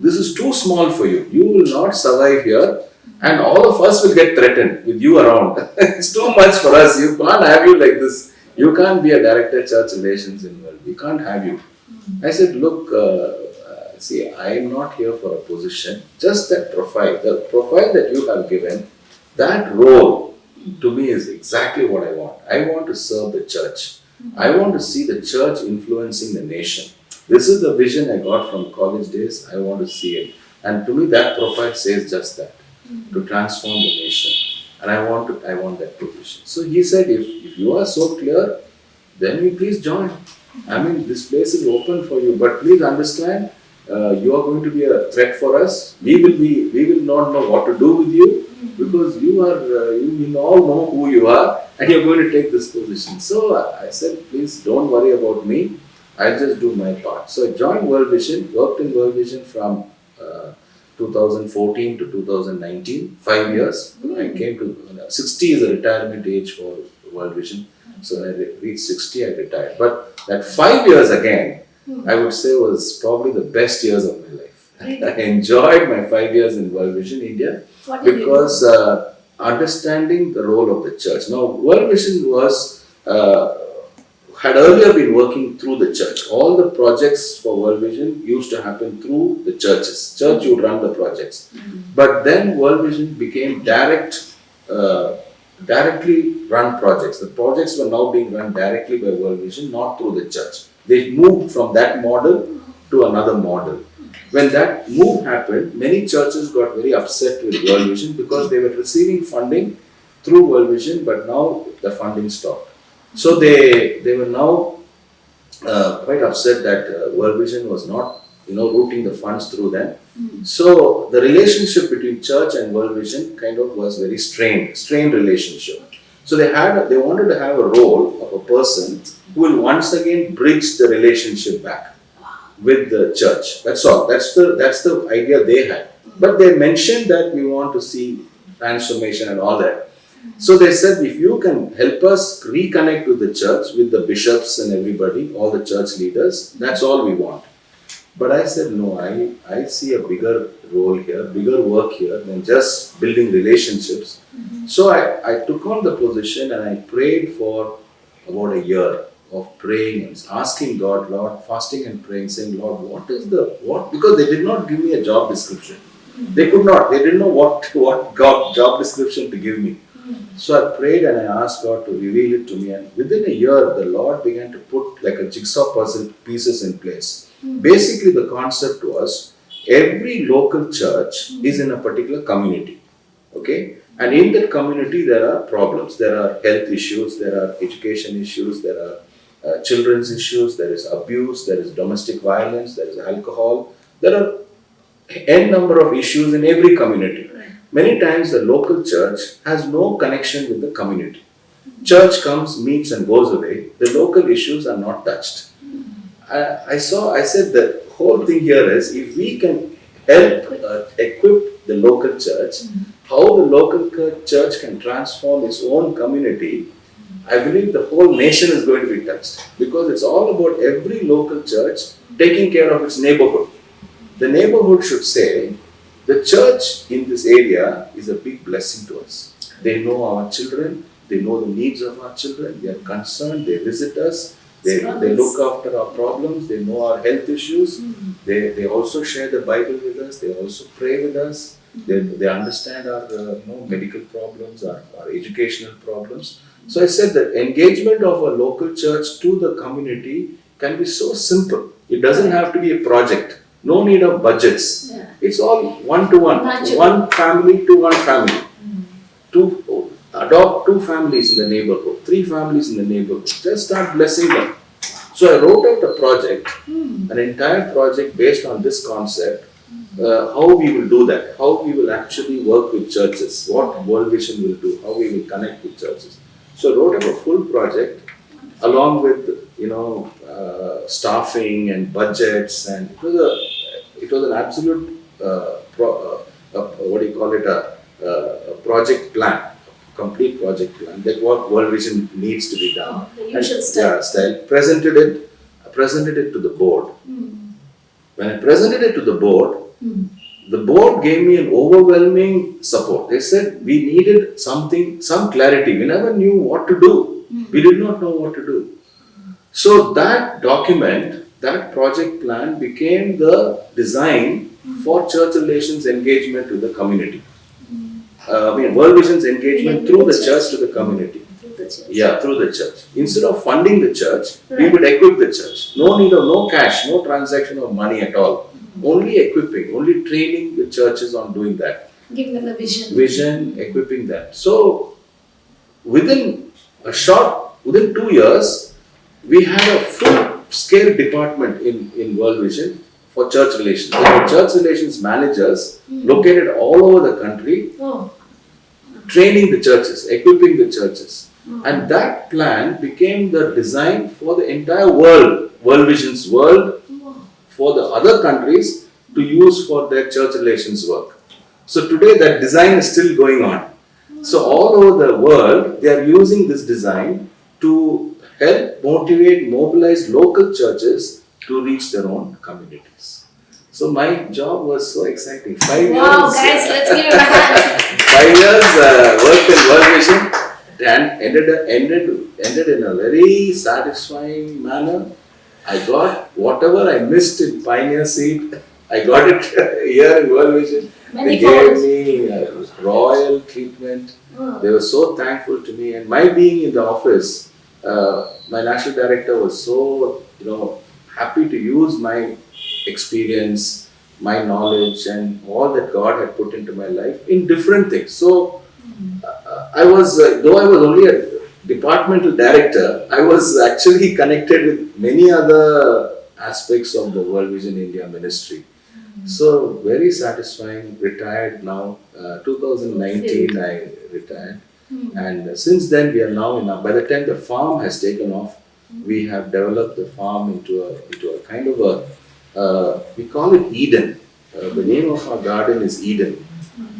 This is too small for you. You will not survive here and all of us will get threatened with you around. It's too much for us. You can't have you like this. You can't be a Director Church Relations in World. We can't have you." I said, "Look, see, I am not here for a position. Just that profile, the profile that you have given, that role to me is exactly what I want. I want to serve the church. I want to see the church influencing the nation. This is the vision I got from college days. I want to see it. And to me, that profile says just that, to transform the nation. And I want that position." So he said, if you are so clear, then you please join. I mean, this place is open for you, but please understand, you are going to be a threat for us. We will not know what to do with you because you all know who you are and you're going to take this position. So I said, "Please don't worry about me. I'll just do my part." So I joined World Vision, worked in World Vision from 2014 to 2019, 5 years. I came to 60 is a retirement age for World Vision. So when I reached 60, I retired. But that 5 years again, I would say was probably the best years of my life. I enjoyed my 5 years in World Vision India because understanding the role of the church. Now, World Vision had earlier been working through the church. All the projects for World Vision used to happen through the churches. Church would run the projects. But then World Vision became directly run projects. The projects were now being run directly by World Vision, not through the church. They moved from that model to another model. When that move happened, many churches got very upset with World Vision because they were receiving funding through World Vision, but now the funding stopped. So they were now quite upset that World Vision was not, routing the funds through them. So the relationship between church and World Vision kind of was very strained relationship. So they wanted to have a role of a person who will once again bridge the relationship back with the church. That's all. That's the idea they had. But they mentioned that we want to see transformation and all that. So they said, if you can help us reconnect with the church, with the bishops and everybody, all the church leaders, that's all we want. But I said, no, I see a bigger role here, bigger work here than just building relationships. So I took on the position and I prayed for about a year of praying and asking God, Lord, fasting and praying, saying, Lord, what? Because they did not give me a job description. They could not. They didn't know what job description to give me. So I prayed and I asked God to reveal it to me. And within a year, the Lord began to put like a jigsaw puzzle pieces in place. Basically, the concept was every local church is in a particular community. Okay? And in that community, there are problems. There are health issues, there are education issues, there are children's issues, there is abuse, there is domestic violence, there is alcohol. There are n number of issues in every community. Many times the local church has no connection with the community. Church comes, meets and goes away. The local issues are not touched. I said the whole thing here is if we can help equip the local church, how the local church can transform its own community, I believe the whole nation is going to be touched. Because it's all about every local church taking care of its neighborhood. The neighborhood should say, the church in this area is a big blessing to us. They know our children, they know the needs of our children, they are concerned, they visit us, they look after our problems, they know our health issues, they also share the Bible with us, they also pray with us, they understand our medical problems, our educational problems. So I said that engagement of a local church to the community can be so simple. It doesn't have to be a project. No need of budgets. Yeah. It's all one-to-one. One family to one family. Adopt 2 families in the neighborhood, 3 families in the neighborhood. Just start blessing them. So I wrote out a project, an entire project based on this concept, how we will do that, how we will actually work with churches, what World Vision will do, how we will connect with churches. So I wrote up a full project along with, staffing and budgets, and it was an absolute, a project plan, complete project plan, like what World Vision needs to be done. The usual style. Presented it to the board. When I presented it to the board gave me an overwhelming support. They said we needed some clarity. We never knew what to do. We did not know what to do. So that document, that project plan became the design for church relations engagement with the community. World Vision's engagement through the church to the community. Yeah, through the church. Instead of funding the church, we would equip the church. No need of no cash, no transaction of money at all. Only equipping, only training the churches on doing that. Giving them a vision. Vision, equipping them. So, within 2 years, we had a full-scale department in World Vision for church relations. There were church relations managers located all over the country, training the churches, equipping the churches. And that plan became the design for the entire world, World Vision's world, for the other countries to use for their church relations work. So today that design is still going on. So all over the world, they are using this design to help motivate, mobilize local churches to reach their own communities. So my job was so exciting. 5 years. Wow, guys, let's give him a hand. 5 years worked in World Vision. and ended in a very satisfying manner. I got whatever I missed in Pioneer Seed, I got it here in World Vision. They Many gave folds. me royal treatment. Oh. They were so thankful to me, and my being in the office, my national director was so happy to use my experience, my knowledge, and all that God had put into my life in different things. So I was, though I was only a departmental director, I was actually connected with many other aspects of the World Vision India ministry. So very satisfying. Retired now. 2019 I retired, and since then we are now in. By the time the farm has taken off, we have developed the farm into a kind of a we call it Eden. The name of our garden is Eden,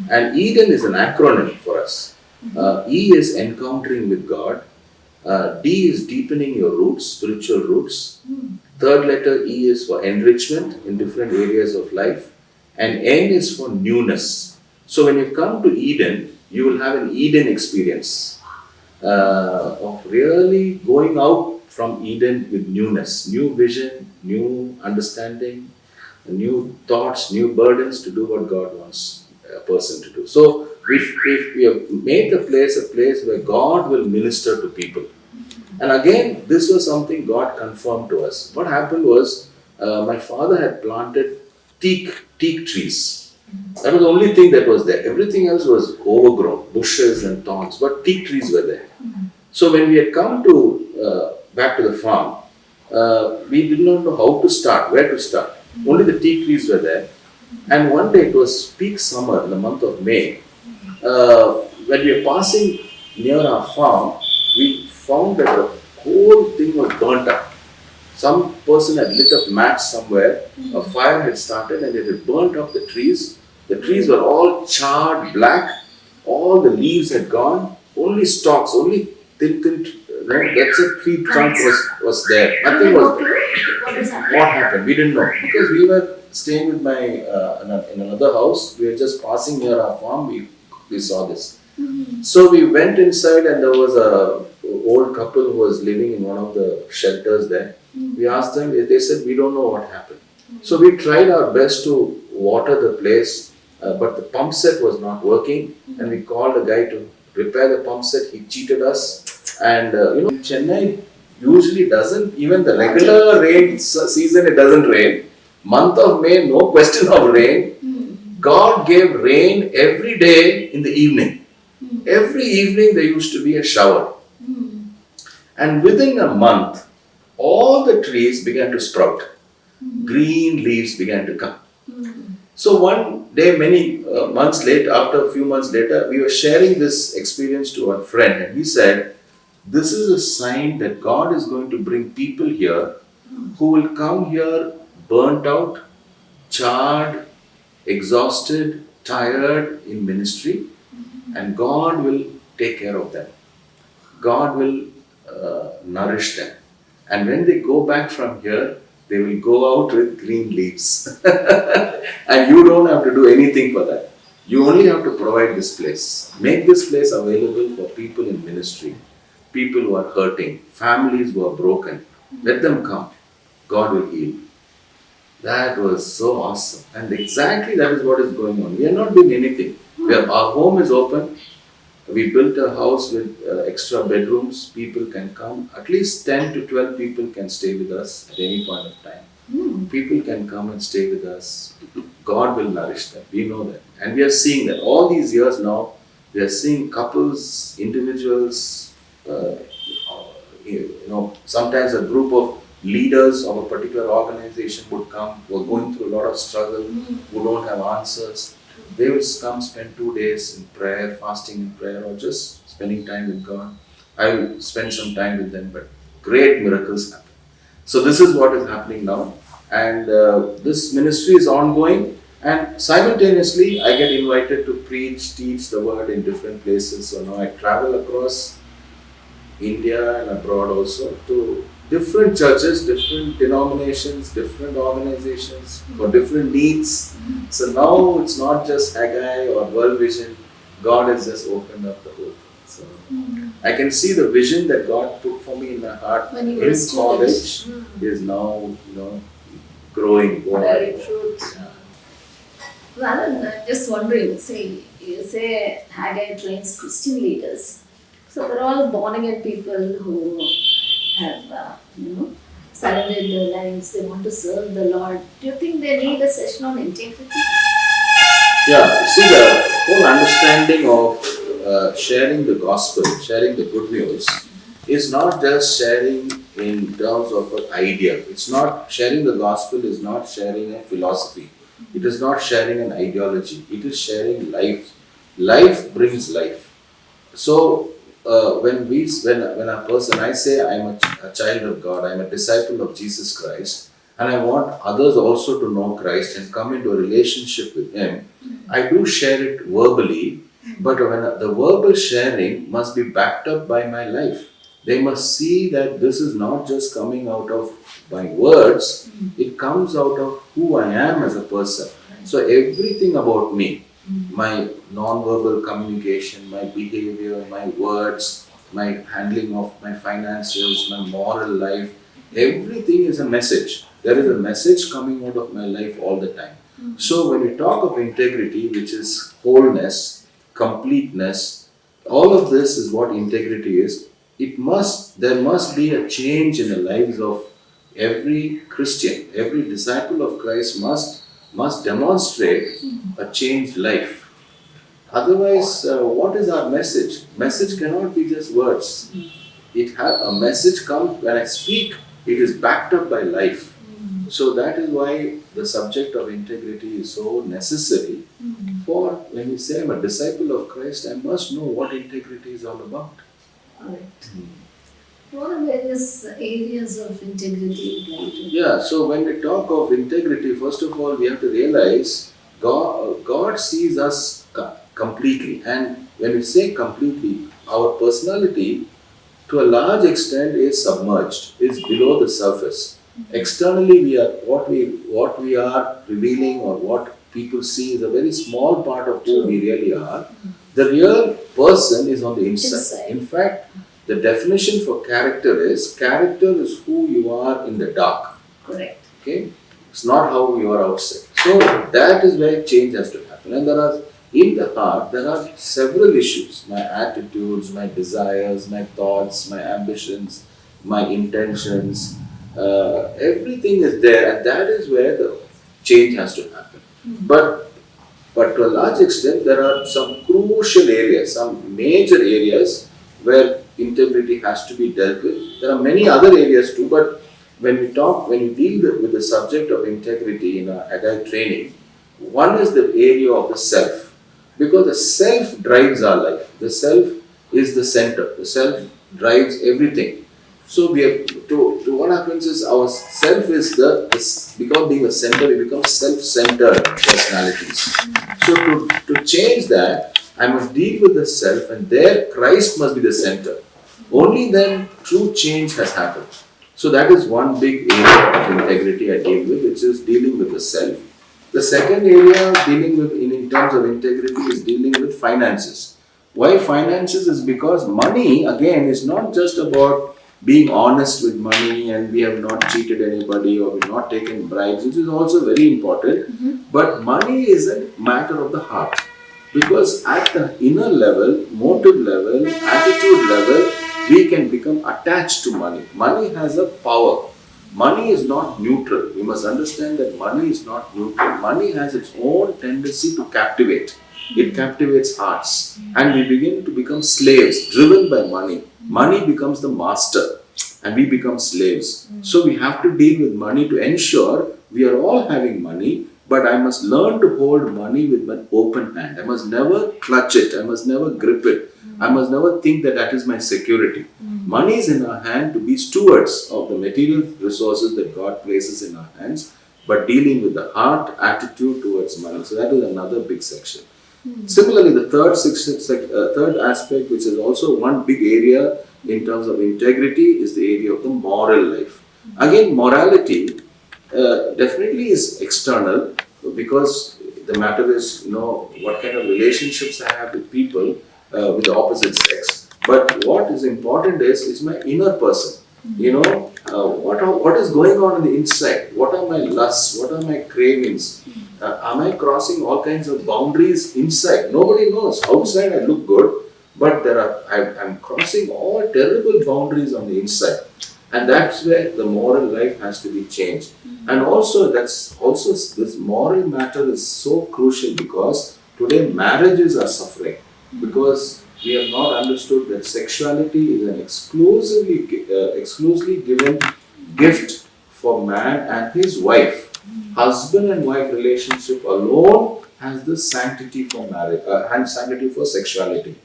and Eden is an acronym for us. E is encountering with God. D is deepening your roots, spiritual roots. Third letter E is for enrichment in different areas of life, and N is for newness. So when you come to Eden, you will have an Eden experience of really going out from Eden with newness, new vision, new understanding, new thoughts, new burdens to do what God wants a person to do. So we have made the place a place where God will minister to people. And again, this was something God confirmed to us. What happened was, my father had planted teak trees. That was the only thing that was there. Everything else was overgrown, bushes and thorns, but teak trees were there. So when we had come to back to the farm, we did not know how to start, where to start. Only the teak trees were there. And one day, it was peak summer in the month of May. When we were passing near our farm, we found that the whole thing was burnt up. Some person had lit up match somewhere, a fire had started and it had burnt up the trees. The trees were all charred black, all the leaves had gone, only stalks, only thin, that's a tree trunk was there. Nothing was there. What happened? We didn't know. Because we were staying with my, in another house, we were just passing near our farm, we saw this. So we went inside and there was a old couple who was living in one of the shelters there. We asked them, they said, we don't know what happened. So we tried our best to water the place, but the pump set was not working, and we called a guy to repair the pump set. He cheated us, and Chennai usually doesn't, even the regular rain season, it doesn't rain. Month of May, no question of rain. God gave rain every day in the evening. Every evening there used to be a shower. And within a month, all the trees began to sprout. Green leaves began to come. So one day, many months later, after a few months later, we were sharing this experience to our friend, and he said, this is a sign that God is going to bring people here who will come here burnt out, charred, exhausted, tired in ministry, and God will take care of them. God will nourish them. And when they go back from here, they will go out with green leaves. And you don't have to do anything for that. You only have to provide this place. Make this place available for people in ministry, people who are hurting, families who are broken. Let them come. God will heal. That was so awesome. And exactly that is what is going on. We are not doing anything. Our home is open. We built a house with extra bedrooms. People can come. At least 10 to 12 people can stay with us at any point of time. People can come and stay with us. God will nourish them. We know that. And we are seeing that. All these years now, we are seeing couples, individuals, sometimes a group of leaders of a particular organization would come, who are going through a lot of struggle, who don't have answers. They will come spend 2 days in prayer, fasting in prayer, or just spending time with God. I will spend some time with them, but great miracles happen. So this is what is happening now, and this ministry is ongoing, and simultaneously I get invited to preach, teach the word in different places. So now I travel across India and abroad also to different churches, different denominations, different organizations for different needs. So now it's not just Haggai or World Vision. God has just opened up the whole thing. So I can see the vision that God put for me in my heart When you were a in student. college is now, growing. Very true. Well, I'm just wondering, see, you say Haggai trains Christian leaders. So they're all born again people who have, surrendered their lives. They want to serve the Lord. Do you think they need a session on integrity? Yeah, see the whole understanding of sharing the gospel, sharing the good news, is not just sharing in terms of an idea. It's not sharing the gospel is not sharing a philosophy. It is not sharing an ideology. It is sharing life. Life brings life. So when a person I say I'm a child of God, I'm a disciple of Jesus Christ, and I want others also to know Christ and come into a relationship with Him, I do share it verbally, but when the verbal sharing must be backed up by my life. They must see that this is not just coming out of my words; it comes out of who I am as a person. So everything about me, my non-verbal communication, my behavior, my words, my handling of my finances, my moral life, everything is a message. There is a message coming out of my life all the time. So when we talk of integrity, which is wholeness, completeness, all of this is what integrity is. There must be a change in the lives of every Christian, every disciple of Christ must demonstrate a changed life. Otherwise, what is our message? Message cannot be just words. A message comes when I speak. It is backed up by life. So that is why the subject of integrity is so necessary. For when we say I'm a disciple of Christ, I must know what integrity is all about. Correct. What are various areas of integrity you'd like to? Yeah, so when we talk of integrity, first of all, we have to realize God sees us completely. And when we say completely, our personality to a large extent is submerged, is below the surface. Externally, we are what we are revealing or what people see is a very small part of who we really are. The real person is on the inside. In fact, the definition for character is who you are in the dark. Correct. Okay, it's not how you are outside. So that is where change has to happen. And in the heart, there are several issues: my attitudes, my desires, my thoughts, my ambitions, my intentions. Everything is there, and that is where the change has to happen. But to a large extent, there are some crucial areas, some major areas where integrity has to be dealt with. There are many other areas too, but when we deal with the subject of integrity in our Haggai training, one is the area of the self. Because the self drives our life. The self is the center. The self drives everything. So we have to what happens is our self is because being a center, we become self-centered personalities. So to change that, I must deal with the self, and there Christ must be the center. Only then true change has happened. So that is one big area of integrity I deal with, which is dealing with the self. The second area dealing with in terms of integrity is dealing with finances. Why finances is because money again is not just about being honest with money and we have not cheated anybody or we've not taken bribes, which is also very important. But money is a matter of the heart. Because at the inner level, motive level, attitude level, we can become attached to money. Money has a power. Money is not neutral. We must understand that money is not neutral. Money has its own tendency to captivate. It captivates hearts. And we begin to become slaves, driven by money. Money becomes the master and we become slaves. So we have to deal with money to ensure we are all having money, but I must learn to hold money with an open hand. I must never clutch it. I must never grip it. I must never think that is my security. Money is in our hand to be stewards of the material resources that God places in our hands, but dealing with the heart attitude towards money. So that is another big section. Similarly, the third aspect, which is also one big area in terms of integrity, is the area of the moral life. Again, morality definitely is external because the matter is, what kind of relationships I have with people with the opposite sex. But what is important is my inner person. What is going on the inside? What are my lusts? What are my cravings? Am I crossing all kinds of boundaries inside? Nobody knows. Outside I look good, but I'm crossing all terrible boundaries on the inside. And that's where the moral life has to be changed. And also this moral matter is so crucial because today marriages are suffering because we have not understood that sexuality is an exclusively given gift for man and his wife. Husband and wife relationship alone has the sanctity for marriage and sanctity for sexuality.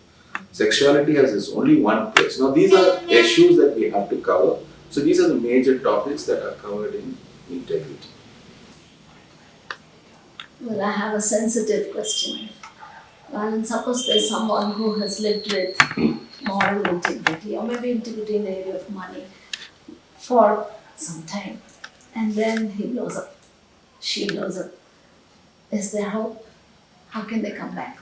Sexuality has its only one place. Now these are issues that we have to cover. So these are the major topics that are covered in integrity. Well, I have a sensitive question. Well, and suppose there's someone who has lived with moral integrity or maybe integrity in the area of money for some time and then he blows up, she blows up. Is there hope? How can they come back?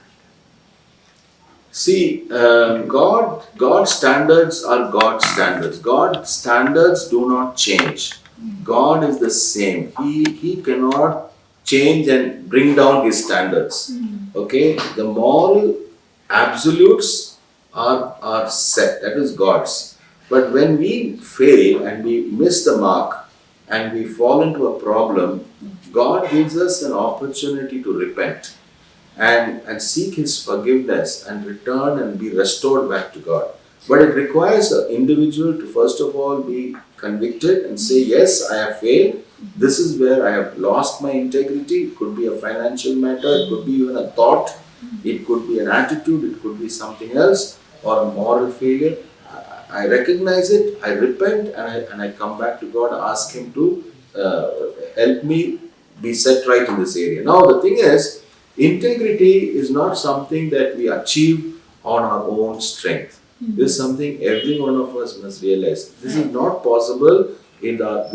See, God's standards are God's standards. God's standards do not change. God is the same. He cannot change and bring down his standards. Okay? The moral absolutes are set. That is God's. But when we fail and we miss the mark and we fall into a problem, God gives us an opportunity to repent and seek his forgiveness and return and be restored back to God. But it requires an individual to first of all be convicted and say, yes, I have failed. This is where I have lost my integrity. It could be a financial matter, it could be even a thought, it could be an attitude, it could be something else, or a moral failure. I recognize it, I repent, and I come back to God, ask him to help me be set right in this area. Now the thing is, integrity is not something that we achieve on our own strength. This is something every one of us must realize. This is not possible in our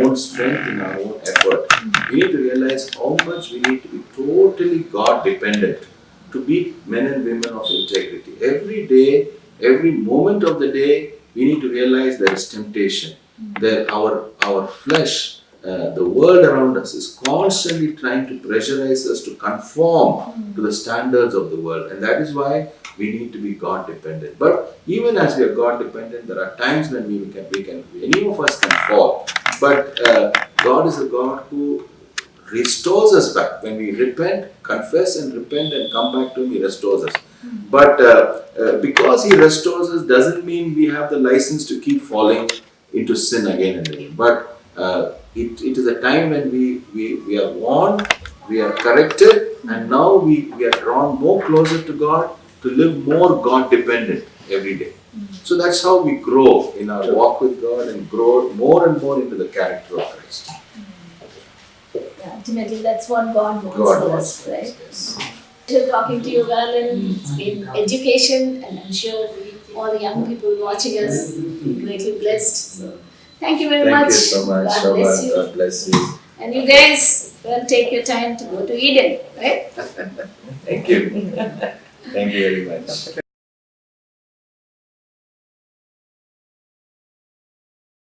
own strength, in our own effort. We need to realize how much we need to be totally God dependent to be men and women of integrity. Every day, every moment of the day, we need to realize there is temptation. That our flesh, the world around us is constantly trying to pressurize us to conform to the standards of the world, and that is why we need to be God dependent. But even as we are God dependent, there are times when any of us can fall. But God is a God who restores us back. When we repent, confess and repent and come back to him, he restores us. But because he restores us doesn't mean we have the license to keep falling into sin again and again. But it is a time when we are warned, we are corrected, and now we are drawn more closer to God to live more God dependent every day. So that's how we grow in our walk with God and grow more and more into the character of Christ. Ultimately, that's what God wants for us, right? Yes. Till talking to you, Valentine, it's been education, and I'm sure all the young people watching us greatly blessed. So, thank you very much. Thank you so much. God bless you. God bless you. And you guys, well, take your time to go to Eden, right? Thank you. Thank you very much.